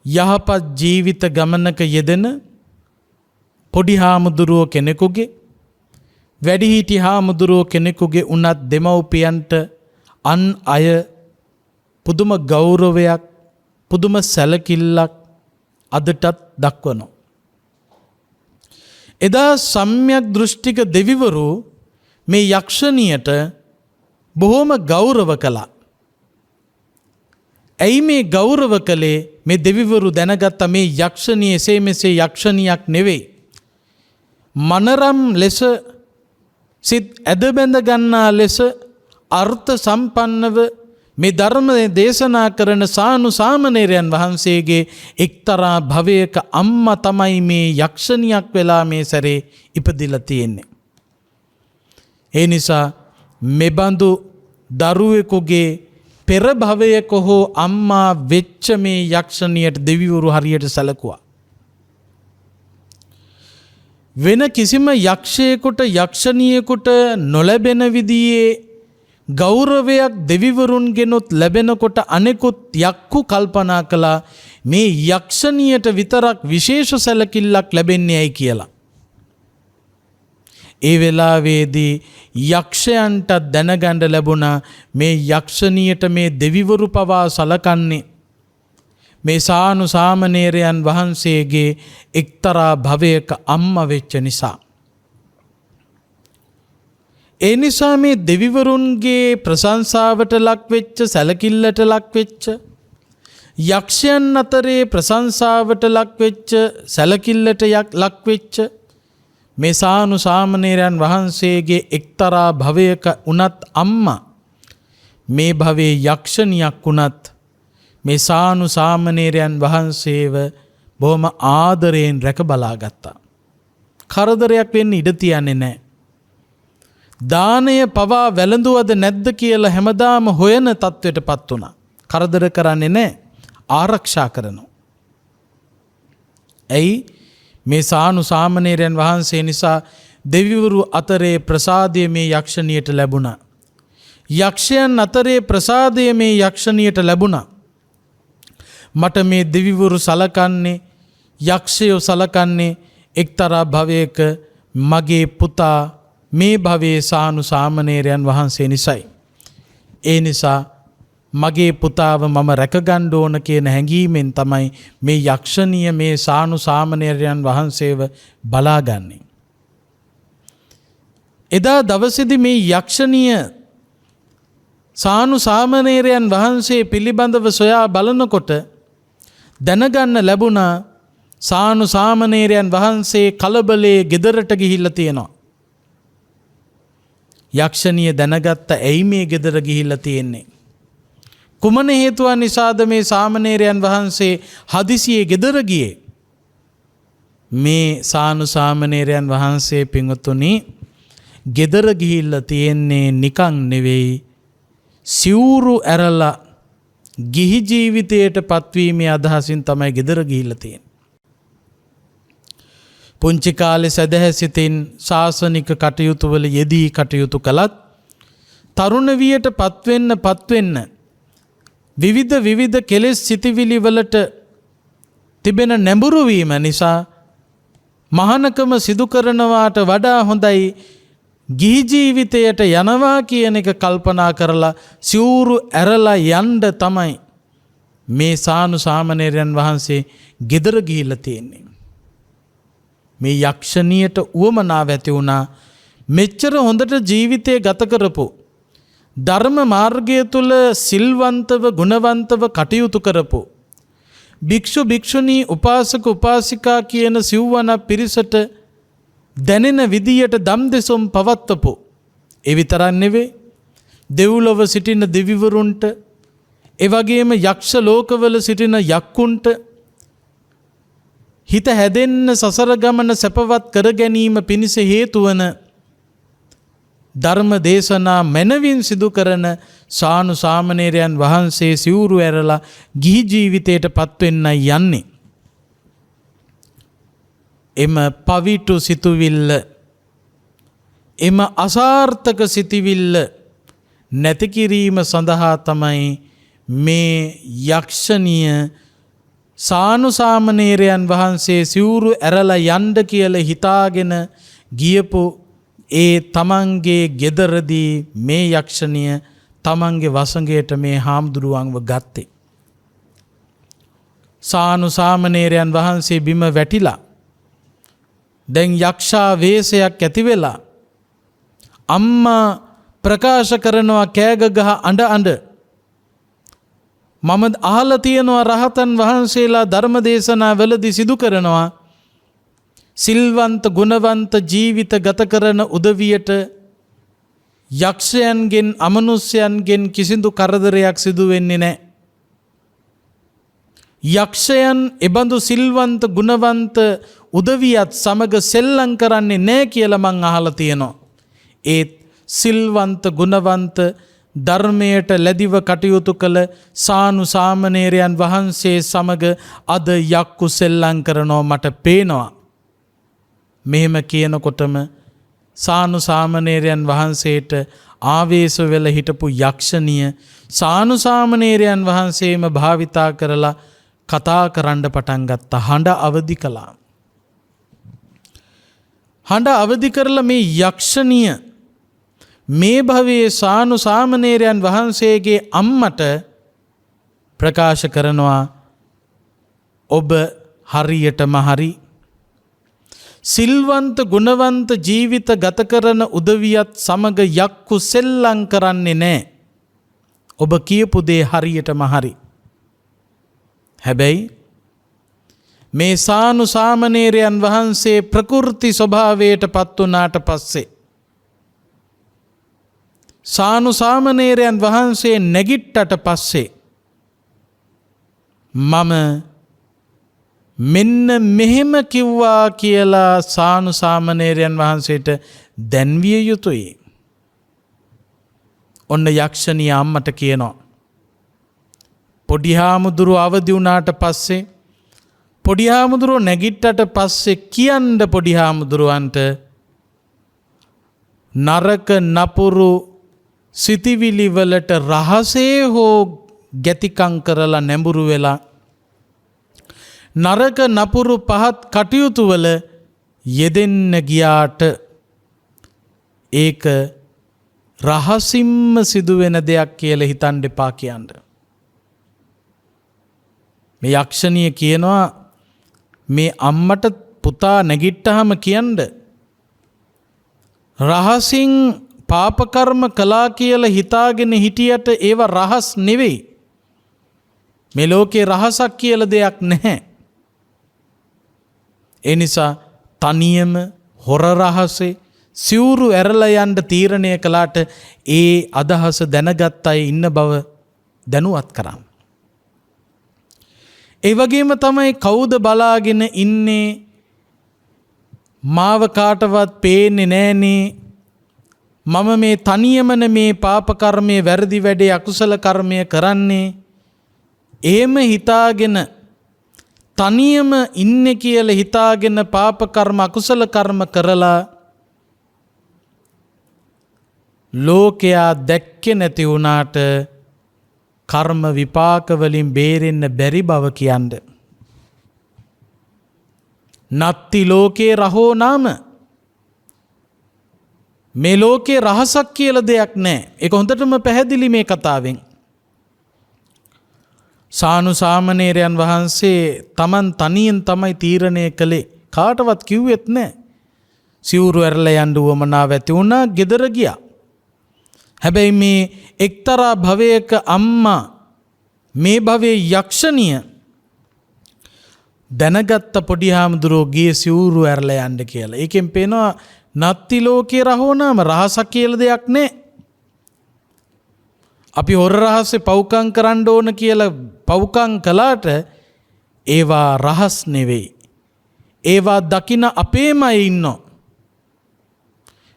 Speaker 1: යහපත් ජීවිත ගමනක යෙදෙන පොඩි හාමුදුරුවෝ කෙනෙකුගේ වැඩිහිටි හාමුදුරුවෝ කෙනෙකුගේ උනත් දෙමව්පියන්ට අන් අය පුදුම ගෞරවයක් පුදුම සැලකිල්ලක් අදටත් දක්වනවා. එදා සම්‍යක් දෘෂ්ටික දෙවිවරු මේ යක්ෂණියට බොහෝම ගෞරව කළා. ඇයි මේ ගෞරව කළේ? මේ දෙවිවරු දැනගත්ත මේ යක්ෂණිය එසේ මෙසේ යක්ෂණියක් නෙවෙයි. මනරම් ලෙස සිත් ඇද බැඳ ගන්නා ලෙස අර්ථ සම්පන්නව මේ ධර්මයේ දේශනා කරන සානු සාමණේරයන් වහන්සේගේ එක්තරා භවයක අම්මා තමයි මේ යක්ෂණියක් වෙලා මේ සැරේ ඉපදිලා තියෙන්නේ. ඒ නිසා මෙබඳු දරුවෙකුගේ පෙර භවයක හෝ අම්මා වෙච්ච මේ යක්ෂණියට දෙවිවරු හරියට සැලකුවා. වෙන කිසිම යක්ෂයෙකුට යක්ෂණියෙකුට නොලැබෙන විදිහේ ගෞරවයක් දෙවිවරුන්ගෙනුත් ලැබෙනකොට අනෙකුත් යක්කු කල්පනා කළා මේ යක්ෂණියට විතරක් විශේෂ සැලකිල්ලක් ලැබෙන්නේ ඇයි කියලා. ඒ වෙලාවේදී යක්ෂයන්ට දැනගන්න ලැබුණා මේ යක්ෂණියට මේ දෙවිවරු පවා සලකන්නේ මේ සානු සාමණේරයන් වහන්සේගේ එක්තරා භවයක අම්මා වෙච්ච නිසා. ඒ නිසා මේ දෙවිවරුන්ගේ ප්‍රශංසාවට ලක්වෙච්ච සැලකිල්ලට ලක්වෙච්ච යක්ෂයන් අතරේ ප්‍රශංසාවට ලක්වෙච්ච සැලකිල්ලට ලක්වෙච්ච මේ සානු සාමණේරයන් වහන්සේගේ එක්තරා භවයක උනත් අම්මා මේ භවයේ යක්ෂණියක් වුණත් මේ සානු සාමණේරයන් වහන්සේව බොහොම ආදරයෙන් රැක බලා ගත්තා. කරදරයක් වෙන්න ඉඩ තියන්නේ නැහැ. දානය පවා වැළඳුවද නැද්ද කියලා හැමදාම හොයන තත්වයටපත් වුණා. කරදර කරන්නේ නැහැ. ආරක්ෂා කරනවා. ඇයි? මේ සානු සාමණේරයන් වහන්සේ නිසා දෙවිවරු අතරේ ප්‍රසාදය මේ යක්ෂණියට ලැබුණා. යක්ෂයන් අතරේ ප්‍රසාදය මේ යක්ෂණියට ලැබුණා. මට මේ දෙවිවරු සලකන්නේ යක්ෂයෝ සලකන්නේ එක්තරා භවයක මගේ පුතා මේ භවයේ සානු සාමණේරයන් වහන්සේ නිසයි. ඒ නිසා මගේ පුතාව මම රැකගන්න ඕන කියන හැඟීමෙන් තමයි මේ යක්ෂණිය මේ සානු සාමණේරයන් වහන්සේව බලාගන්නේ. එදා දවසේදී මේ යක්ෂණිය සානු සාමණේරයන් වහන්සේ පිළිබඳව සොයා බලනකොට දැනගන්න ලැබුණා සානු සාමණේරයන් වහන්සේ කලබලේ ගෙදරට ගිහිල්ලා තියෙනවා. යක්ෂණිය දැනගත්ත ඇයි මේ ගෙදර ගිහිල්ලා තියෙන්නේ? කුමන හේතුව නිසාද මේ සාමණේරයන් වහන්සේ හදිසියේ ගෙදර ගියේ? මේ සානු සාමණේරයන් වහන්සේ පින්වතුනි ගෙදර ගිහිල්ලා තියෙන්නේ නිකන් නෙවෙයි සිවුරු ඇරලා ගිහි ජීවිතයට පත්වීමේ අදහසින් තමයි ගෙදර ගිහිල්ලා තියෙන්නේ. පුංචි කාලේ සදහැසිතින් ශාසනික කටයුතු වල යෙදී කටයුතු කළත් තරුණ වියට පත්වෙන්න විවිධ කෙලෙස් සිටිවිලි වලට තිබෙන නැඹුරු වීම නිසා මහානකම සිදු කරනවාට වඩා හොඳයි ගිහි ජීවිතයට යනවා කියන එක කල්පනා කරලා සිවුරු ඇරලා යන්න තමයි මේ සානු සාමණේරයන් වහන්සේ ගෙදර ගිහිල්ලා තියෙන්නේ. මේ යක්ෂණියට උවමනාව ඇති වුණා මෙච්චර හොඳට ජීවිතය ගත කරපු ධර්ම මාර්ගය තුල සිල්වන්තව ගුණවන්තව කටයුතු කරපු භික්ෂු භික්ෂුණී උපාසක උපාසිකා කියන සිව්වන පිරිසට දැනෙන විදියට දම් දෙසොම් පවත්වපු ඒ විතරක් නෙවෙයි දෙව්ලොව සිටින දෙවිවරුන්ට ඒ වගේම යක්ෂ ලෝකවල සිටින යක්කුන්ට හිත හැදෙන්න සසර ගමන සැපවත් කර ගැනීම පිණිස හේතු වන ධර්ම දේශනා මනවින් සිදු කරන සානු සාමණේරයන් වහන්සේ සිවුරු ඇරලා ගිහි ජීවිතයට පත්වෙන්නයි යන්නේ. එම පවිටු සිතුවිල්ල එම අසාර්ථක සිතිවිල්ල නැති කිරීම සඳහා තමයි මේ යක්ෂණිය සානු සාමණේරයන් වහන්සේ සිවුරු ඇරලා යන්න කියලා හිතාගෙන ගියපු ඒ තමන්ගේ ගෙදරදී මේ යක්ෂණිය තමන්ගේ වසඟයට මේ හාමුදුරුවන්ව ගත්තේ. සානු සාමණේරයන් වහන්සේ බිම වැටිලා දැන් යක්ෂා වේශයක් ඇති වෙලා අම්මා ප්‍රකාශ කරනවා කෑගගහ අඬ අඬ මම අහලා තියෙනවා රහතන් වහන්සේලා ධර්ම දේශනා වලදී සිදු කරනවා සිල්වන්ත ගුණවන්ත ජීවිත ගත කරන උදවියට යක්ෂයන්ගෙන් අමනුෂ්‍යයන්ගෙන් කිසිදු කරදරයක් සිදු වෙන්නේ නැහැ. යක්ෂයන් එබඳු සිල්වන්ත ගුණවන්ත උදවියත් සමග සෙල්ලම් කරන්නේ නැහැ කියලා මං අහලා තියෙනවා. ඒත් සිල්වන්ත ගුණවන්ත ධර්මයට ලැබිව කටයුතු කළ සානු සාමණේරයන් වහන්සේ සමග අද යක්කු සෙල්ලම් කරනවා මට පේනවා. මෙහෙම කියනකොටම සානු සාමණේරයන් වහන්සේට ආවේශ වෙලා හිටපු යක්ෂණිය සානු සාමණේරයන් වහන්සේම භාවිතා කරලා කතා කරන්න පටන් ගත්තා. හඬ අවදි කළා. හඬ අවදි කරලා මේ යක්ෂණිය මේ භවයේ සානු සාමණේරයන් වහන්සේගේ අම්මට ප්‍රකාශ කරනවා ඔබ හරියටම හරි සිල්වන්ත ගුණවන්ත ජීවිත ගත කරන උදවියත් සමග යක්කු සෙල්ලම් කරන්නේ නැහැ. ඔබ කියපු දේ හරියටම හරි. හැබැයි මේ සානු සාමණේරයන් වහන්සේ ප්‍රකෘති ස්වභාවයට පත් වුණාට පස්සේ සානු සාමණේරයන් වහන්සේ නැගිට්ටට පස්සේ මම මෙන්න මෙහෙම කිව්වා කියලා සානු සාමණේරයන් වහන්සේට දැන්විය යුතුයි. ඔන්න යක්ෂණිය අම්මට කියනවා පොඩි හාමුදුරුව අවදි වුණාට පස්සේ පොඩි හාමුදුරුව නැගිට්ටට පස්සේ කියන්න පොඩි හාමුදුරුවන්ට නරක නපුරු සිතිවිලි වලට රහසේ හෝ ගැතිකම් කරලා නැඹුරු වෙලා නරක නපුරු පහත් කටයුතු වල යෙදෙන්න ගියාට ඒක රහසින්ම සිදුවෙන දෙයක් කියලා හිතන්න එපා කියන්න. මේ යක්ෂණිය කියනවා මේ අම්මට පුතා නැගිට්ටාම කියන්න රහසින් පාප කර්ම කළා කියලා හිතාගෙන හිටියට ඒව රහස් නෙවෙයි. මේ ලෝකේ රහසක් කියලා දෙයක් නැහැ. ඒ නිසා තනියම හොර රහසේ සිවුරු ඇරලා යන්න තීරණය කළාට ඒ අදහස දැනගත් අය ඉන්න බව දැනුවත් කරා. ඒ වගේම තමයි කවුද බලාගෙන ඉන්නේ මාව කාටවත් පේන්නේ නෑනේ මම මේ තනියමන මේ පාප කර්මයේ වැරදි වැඩේ අකුසල කර්මය කරන්නේ එහෙම හිතාගෙන තනියම ඉන්නේ කියලා හිතාගෙන පාප කර්ම අකුසල කර්ම කරලා ලෝකයා දැක්කේ නැති වුණාට කර්ම විපාක වලින් බේරෙන්න බැරි බව කියන්නේ. නත්ති ලෝකේ රහෝ නාම මේ ලෝකේ රහසක් කියලා දෙයක් නැහැ. ඒක හොඳටම පැහැදිලි මේ කතාවෙන්. සානු සාමණේරයන් වහන්සේ Taman තනියෙන් තමයි තීරණය කළේ. කාටවත් කිව්වෙත් නැහැ. සිවුරු ඇරලා යන්න උවමනාව ඇති වුණා, ගෙදර ගියා. හැබැයි මේ එක්තරා භවයක අම්මා මේ භවයේ යක්ෂණිය දැනගත්ත පොඩි හාමුදුරුවෝ ගියේ සිවුරු ඇරලා යන්න කියලා. ඒකෙන් පේනවා නත්ති ලෝකේ රහෝනාම රහසක් කියලා දෙයක් නැහැ. අපි හොර රහසේ පව්කම් කරන්න ඕන කියලා පව්කම් කළාට ඒවා රහස් නෙවෙයි. ඒවා දකින අපේමයි ඉන්නෝ.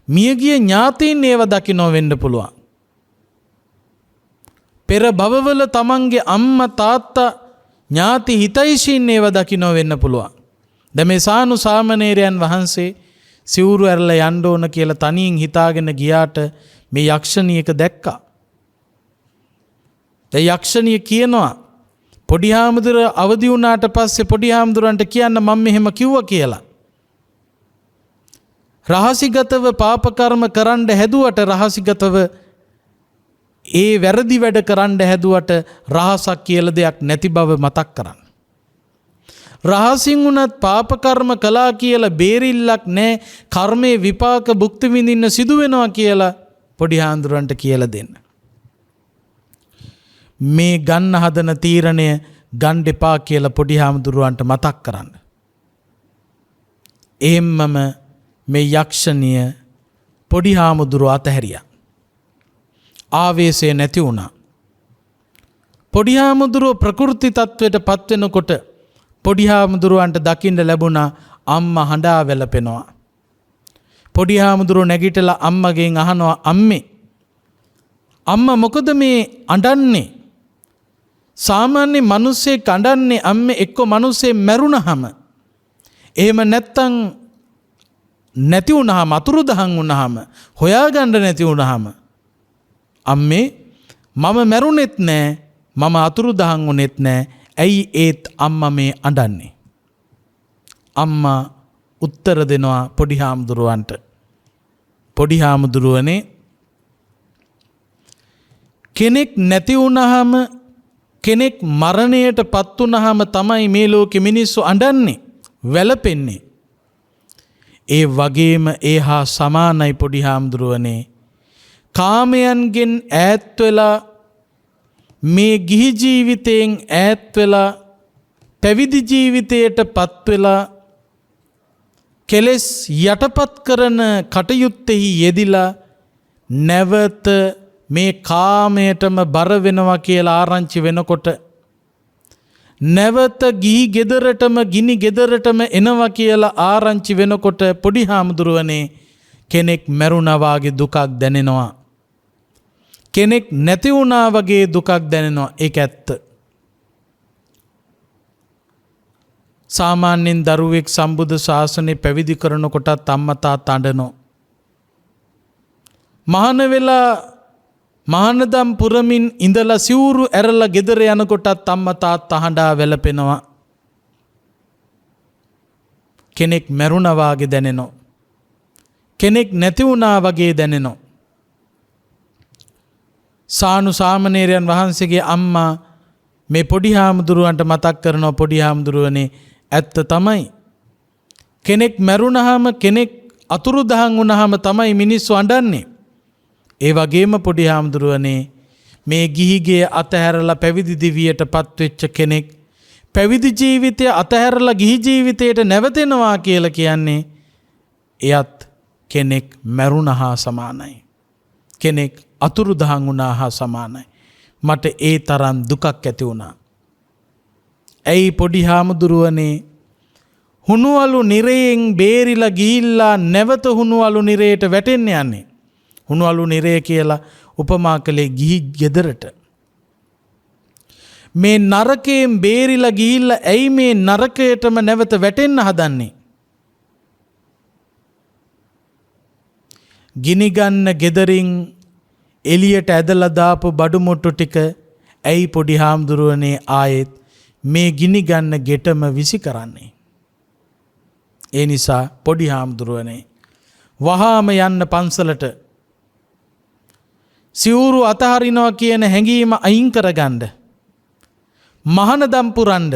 Speaker 1: මියගිය ඥාතීන් ඒවා දකින්නෝ වෙන්න පුළුවන්. පෙර භවවල තමන්ගේ අම්මා තාත්තා ඥාති හිතයිෂීන් ඒවා දකින්නෝ වෙන්න පුළුවන්. දැන් මේ සානු සාමණේරයන් වහන්සේ සිවුරු ඇරලා යන්න ඕන කියලා තනියෙන් හිතාගෙන ගියාට මේ යක්ෂණියක දැක්කා. දැන් යක්ෂණිය කියනවා පොඩි හාමුදුර අවදි වුණාට පස්සේ පොඩි හාමුදුරන්ට කියන්න මම මෙහෙම කිව්වා කියලා. රහසිගතව පාප කර්ම කරන්න හැදුවට රහසිගතව ඒ වැරදි වැඩ කරන්න හැදුවට රහසක් කියලා දෙයක් නැති බව මතක් කරන්න. රහසින් වුණත් පාප කර්ම කළා කියලා බේරිල්ලක් නැහැ. කර්මයේ විපාක භුක්ති විඳින්න සිදු වෙනවා කියලා පොඩි හාමුදුරන්ට කියලා දෙන්න. මේ ගන්න හදන තීරණය ගන්න එපා කියලා පොඩි හාමුදුරුවන්ට මතක් කරන්න. එහෙම්මම මේ යක්ෂණිය පොඩි හාමුදුරුව අතහැරියා. ආවේශය නැති වුණා. පොඩි හාමුදුරුව ප්‍රකෘති තත්වයට පත් වෙනකොට පොඩි හාමුදුරුවන්ට දකින්න ලැබුණා අම්මා හඬා වැළපෙනවා. පොඩි හාමුදුරුව නැගිටලා අම්මගෙන් අහනවා අම්මේ අම්මා මොකද මේ අඬන්නේ? සාමාන්‍ය මිනිස්සෙක් අඬන්නේ අම්මේ එක්ක මිනිස්සේ මැරුණහම. එහෙම නැත්තම් නැති වුණාම අතුරුදහන් වුණාම හොයාගන්න නැති වුණාම අම්මේ මම මැරුණෙත් නෑ මම අතුරුදහන් වුණෙත් නෑ ඇයි ඒත් අම්මා මේ අඬන්නේ? අම්මා උත්තර දෙනවා පොඩි හාමුදුරුවන්ට. පොඩි හාමුදුරුවනේ කෙනෙක් නැති වුණාම කෙනෙක් මරණයට පත් වුණාම තමයි මේ ලෝකෙ මිනිස්සු අඬන්නේ වැළපෙන්නේ. ඒ වගේම ඒ හා සමානයි පොඩි හාමුදුරුවනේ කාමයන්ගෙන් ඈත් වෙලා මේ ගිහි ජීවිතයෙන් ඈත් වෙලා පැවිදි ජීවිතයට පත් වෙලා කෙලෙස් යටපත් කරන කටයුත්තෙහි යෙදිලා නැවත මේ කාමයටම බර වෙනවා කියලා ආරංචි වෙනකොට නැවත ගිහි ගෙදරටම ගිනි ගෙදරටම එනවා කියලා ආරංචි වෙනකොට පොඩි හාමුදුරුවනේ කෙනෙක් මැරුණා වගේ දුකක් දැනෙනවා. කෙනෙක් නැති වුණා වගේ දුකක් දැනෙනවා. ඒක ඇත්ත. සාමාන්‍යයෙන් දරුවෙක් සම්බුද්ධ ශාසනය පැවිදි කරනකොටත් අම්මා තාත්තා අඬනවා. මහාන වෙලා මහානදම් පුරමින් ඉඳලා සිවුරු ඇරලා ගෙදර යනකොටත් අම්මා තාත්තා හඬා වැළපෙනවා. කෙනෙක් මැරුණා වගේ දැනෙනවා. කෙනෙක් නැති වුණා වගේ දැනෙනවා. සානු සාමණේරයන් වහන්සේගේ අම්මා මේ පොඩි හාමුදුරුවන්ට මතක් කරනවා පොඩි හාමුදුරුවනේ ඇත්ත තමයි. කෙනෙක් මැරුණාම කෙනෙක් අතුරුදහන් වුණාම තමයි මිනිස්සු අඬන්නේ. ඒ වගේම පොඩි හාමුදුරුවනේ මේ ගිහිගේ අතහැරලා පැවිදි දිවියට පත්වෙච්ච කෙනෙක් පැවිදි ජීවිතය අතහැරලා ගිහි ජීවිතයට නැවතෙනවා කියලා කියන්නේ එයත් කෙනෙක් මැරුණා හා සමානයි. කෙනෙක් අතුරුදහන් වුණා හා සමානයි. මට ඒ තරම් දුකක් ඇති වුණා. ඇයි පොඩි හාමුදුරුවනේ හුණුවලු නිරයෙන් බේරිලා ගිහිල්ලා නැවත හුණුවලු නිරයට වැටෙන්න යන්නේ. හුණුවලු නිරය කියලා උපමා කළේ ගිහි ගෙදරට. මේ නරකයෙන් බේරිලා ගිහිල්ලා ඇයි මේ නරකයටම නැවත වැටෙන්න හදන්නේ? ගිනි ගන්න ගෙදරින් එළියට ඇදලා දාපු බඩු මුට්ටු ටික ඇයි පොඩි හාමුදුරුවනේ ආයෙත් මේ ගිනි ගන්න ගෙටම විසි කරන්නේ? ඒ නිසා පොඩි හාමුදුරුවනේ වහාම යන්න පන්සලට. සිවුරු අතහරිනවා කියන හැඟීම අයින් කරගන්න. මහානදම් පුරන්න.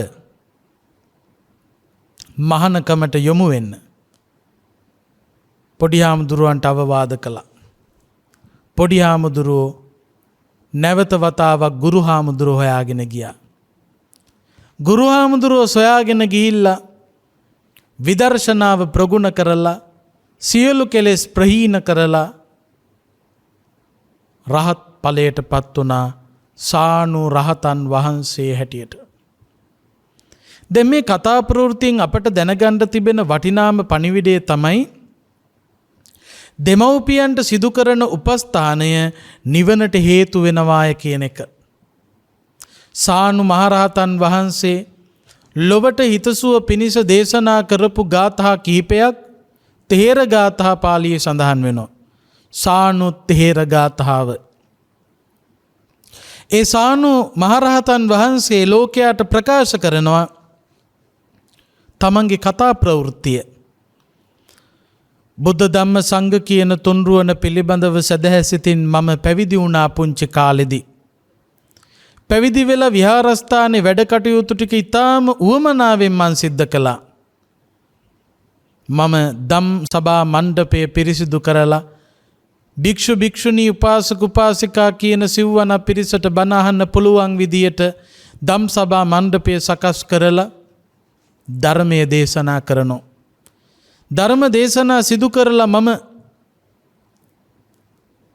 Speaker 1: මහානකමට යොමු වෙන්න. පොඩි හාමුදුරුවන්ට අවවාද කළා. පොඩි හාමුදුරුවෝ නැවත වතාවක් ගුරු හාමුදුරුවෝ හොයාගෙන ගියා. ගුරු හාමුදුරුවෝ සොයාගෙන ගිහිල්ලා විදර්ශනාව ප්‍රගුණ කරලා සියලු කෙලෙස් ප්‍රහීන කරලා රහත් ඵලයට පත් වුණා සානු රහතන් වහන්සේ හැටියට. දැන් මේ කතා ප්‍රවෘත්තියෙන් අපට දැනගන්න තිබෙන වටිනාම පණිවිඩය තමයි දෙමව්පියන්ට සිදු කරන උපස්ථානය නිවනට හේතු වෙනවාය කියන එක. සානු මහරහතන් වහන්සේ ලොවට හිතසුව පිණිස දේශනා කරපු ගාථා කිහිපයක් තේර ගාථා පාළියේ සඳහන් වෙනවා. සානු තේර ගාථාව. ඒ සානු මහරහතන් වහන්සේ ලෝකයට ප්‍රකාශ කරනවා තමන්ගේ කතා ප්‍රවෘත්තිය. බුද්ධ ධම්ම සංඝ කියන තුන්රුවන පිළිබඳව සදහැසිතින් මම පැවිදි වුණා පුංචි කාලෙදී. පැවිදි වෙලා විහාරස්ථානයේ වැඩ කටයුතු ටික ඊටාම උවමනාවෙන් මං සිද්ධ කළා. මම ධම් සභා මණ්ඩපය පිරිසිදු කරලා භික්ෂු භික්ෂුණී උපාසක උපාසිකා කියන සිව්වන පිරිසට බණ අහන්න පුළුවන් විදියට ධම් සභා මණ්ඩපය සකස් කරලා ධර්මයේ දේශනා කරනවා. ධර්ම දේශනා සිදු කරලා මම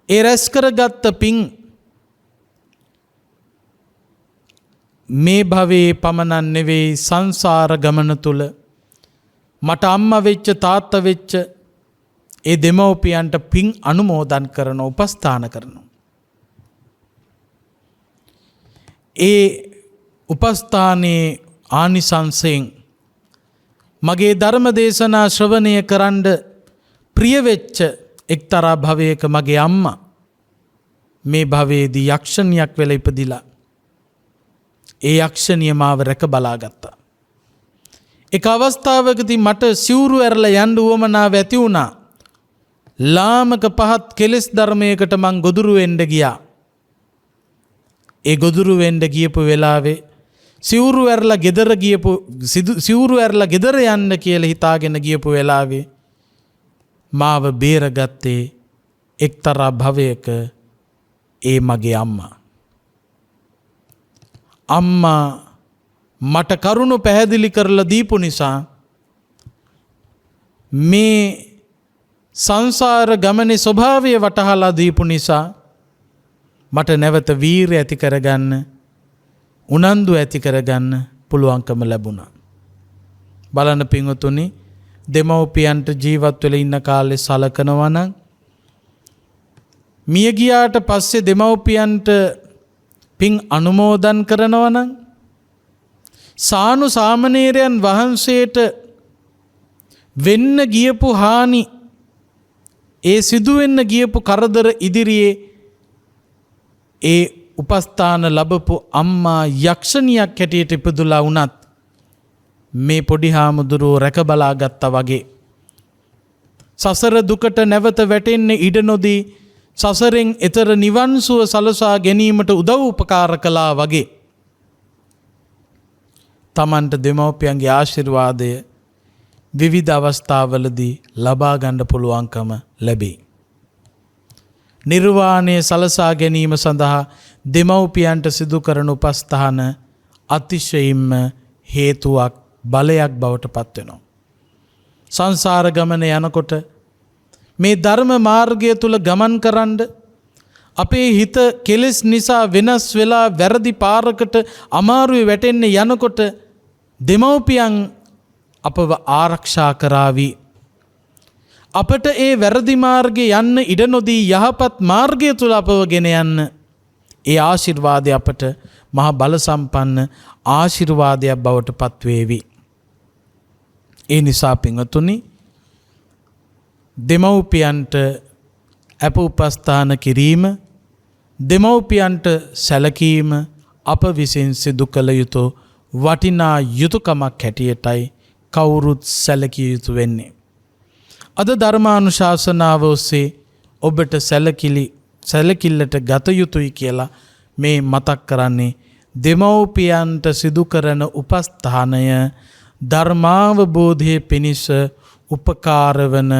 Speaker 1: ඒ රැස් කරගත්ත පින් මේ භවයේ පමණක් නෙවෙයි සංසාර ගමන තුල මට අම්මා වෙච්ච තාත්තා වෙච්ච ඒ දෙමව්පියන්ට පින් අනුමෝදන් කරන උපස්ථාන කරනවා. ඒ උපස්ථානයේ ආනිසංසයෙන් මගේ ධර්ම දේශනා ශ්‍රවණය කරන්න ප්‍රිය වෙච්ච එක්තරා භවයක මගේ අම්මා මේ භවයේදී යක්ෂණියක් වෙලා ඉපදිලා ඒ යක්ෂණිය මාව රැක බලාගත්තා. එක අවස්ථාවකදී මට සිවුරු ඇරලා යන්න උවමනාව ඇති වුණා. ලාමක පහත් කෙලෙස් ධර්මයකට මං ගොදුරු වෙන්න ගියා. ඒ ගොදුරු වෙන්න ගියපු වෙලාවේ සිවුරු ඇරලා ගෙදර යන්න කියලා හිතාගෙන ගියපු වෙලාවේ මාව බේරගත්තේ එක්තරා භවයක ඒ මගේ අම්මා. අම්මා මට කරුණු පැහැදිලි කරලා දීපු නිසා මේ සංසාර ගමනේ ස්වභාවය වටහලා දීපු නිසා මට නැවත වීරිය ඇති කරගන්න උනන්දු ඇති කරගන්න පුළුවන්කම ලැබුණා. බලන්න පින්වතුනි, දෙමව්පියන්ට ජීවත් වෙලා ඉන්න කාලේ සලකනවා නම් මිය ගියාට පස්සේ දෙමව්පියන්ට පින් අනුමෝදන් කරනවා නම් සානු සාමණේරයන් වහන්සේට වෙන්න ගියපු හානි ඒ සිදුවෙන්න ගියපු කරදර ඉදිරියේ ඒ උපස්ථාන ලැබපු අම්මා යක්ෂණියක් හැටියට ඉපදුලා වුණත් මේ පොඩි හාමුදුරුවෝ රැක බලා ගත්තා වගේ සසර දුකට නැවත වැටෙන්න ඉඩ නොදී සසරෙන් එතර නිවන් සුව සලසා ගැනීමට උදව් උපකාර කළා වගේ තමන්ට දෙමව්පියන්ගේ ආශිර්වාදය විවිධ අවස්ථාවලදී ලබා ගන්න පුළුවන්කම ලැබේ. නිර්වාණය සලසා ගැනීම සඳහා දෙමව්පියන්ට සිදු කරන උපස්ථාන අතිශයින්ම හේතුවක් බලයක් බවට පත් වෙනවා. සංසාර ගමන යනකොට මේ ධර්ම මාර්ගය තුල ගමන් කරන්න අපේ හිත කෙලෙස් නිසා වෙනස් වෙලා වැරදි පාරකට අමාරුවේ වැටෙන්න යනකොට දෙමව්පියන් අපව ආරක්ෂා කරાવી. අපට ඒ වැරදි මාර්ගේ යන්න ඉඩ නොදී යහපත් මාර්ගය තුල අපව ගෙන යන්න ඒ ආශිර්වාදය අපට මහා බල සම්පන්න ආශිර්වාදයක් බවට පත් වේවි. ඒ නිසා පින්වතුනි, දෙමව්පියන්ට අප උපස්ථාන කිරීම, දෙමව්පියන්ට සැලකීම අප විසින් සිදු කළ යුතු වටිනා යුතුයකමක් හැටියටයි කවුරුත් සැලකිය යුතු වෙන්නේ. අද ධර්මානුශාසනාව ඔස්සේ ඔබට සැලකිල්ලට ගත යුතුයි කියලා මේ මතක් කරන්නේ දෙමව්පියන්ට සිදු කරන උපස්ථානය ධර්මාවබෝධයේ පිණිස උපකාර වන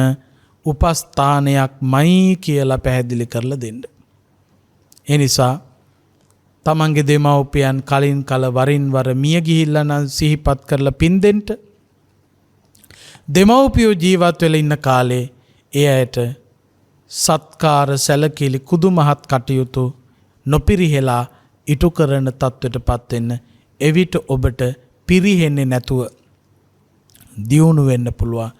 Speaker 1: උපස්ථානයක්මයි කියලා පැහැදිලි කරලා දෙන්න. ඒ නිසා තමන්ගේ දෙමව්පියන් කලින් කල වරින් වර මිය ගිහිල්ලා නම් සිහිපත් කරලා පින් දෙන්න. දෙමව්පියෝ ජීවත් වෙලා ඉන්න කාලේ ඒ අයට සත්කාර සැලකිලි කුදුමහත් කටයුතු නොපිරිහෙලා ඉටු කරන තත්ත්වයටපත් වෙන්න, එවිට ඔබට පිරිහෙන්නේ නැතුව දියුණු වෙන්න පුළුවන්.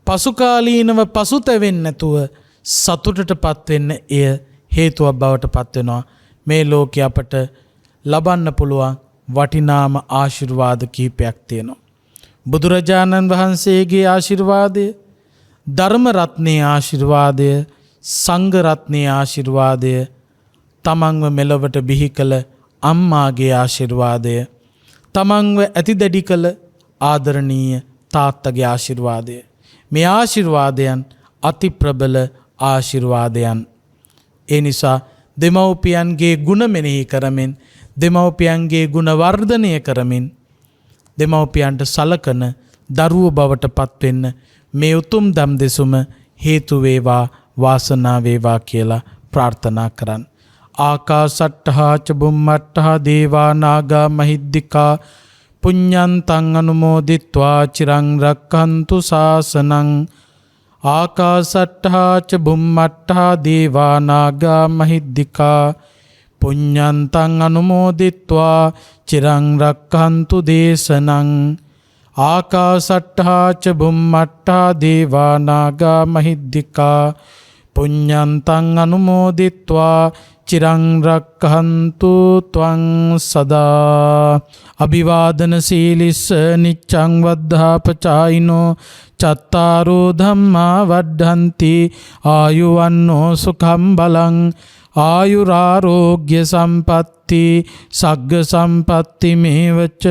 Speaker 1: පසුකාලීනව පසුතැවෙන්නේ නැතුව සතුටටපත් වෙන්න එය හේතුවක් බවට පත් වෙනවා. මේ ලෝකේ අපට ලබන්න පුළුවන් වටිනාම ආශිර්වාද කීපයක් තියෙනවා. බුදුරජාණන් වහන්සේගේ ආශිර්වාදය, ධර්ම රත්නයේ ආශිර්වාදය, සංඝ රත්නයේ ආශිර්වාදය, තමන්ව මෙලොවට බිහි කළ අම්මාගේ ආශිර්වාදය, තමන්ව ඇතිදැඩි කළ ආදරණීය තාත්තගේ ආශිර්වාදය. මේ ආශිර්වාදයන් අති ප්‍රබල ආශිර්වාදයන්. ඒ නිසා දෙමව්පියන්ගේ ගුණ මෙනෙහි කරමින්, දෙමව්පියන්ගේ ගුණ වර්ධනය කරමින් දෙමව්පියන්ට සලකන දරුවෝ බවට පත්වෙන්න මේ උතුම් දම් දෙසුම හේතු වේවා වාසනාව වේවා කියලා ප්‍රාර්ථනා කරන්න. ආකාසට්ඨා ච බුම්මට්ඨා දේවා නාග මහිද්దికා පුඤ්ඤන්තං අනුමෝදිත්වා චිරං රක්ඛන්තු ශාසනං. ආකාසට්ඨා ච බුම්මට්ඨා දේවා නාග මහිද්దికා පුඤ්ඤන්තං අනුමෝදිත්වා චිරං රක්ඛන්තු දේශනං. ආකාසට්ඨා ච බුම්මට්ඨා දේවා නාග මහිද්దికා පුඤ්ඤන්තං අනුමෝදිත්වා චිරං රක්ඛන්තු ත්වං සදා. අභිවාදන සීලිස්ස නිච්ඡං වද්ධාපචායිනෝ චත්තාරෝ ධම්මා වඩ්ඩන්ති ආයුවන්නෝ සුඛං බලං ආයුරාරෝග්‍ය සම්පatti සග්ග සම්පatti මේවච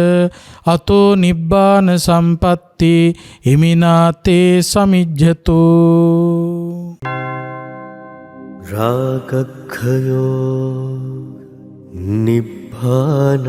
Speaker 1: අතෝ නිබ්බාන සම්පatti හිමිනාතේ සමිජ්ජතු.
Speaker 2: රාගක්ඛයෝ නිබ්බානං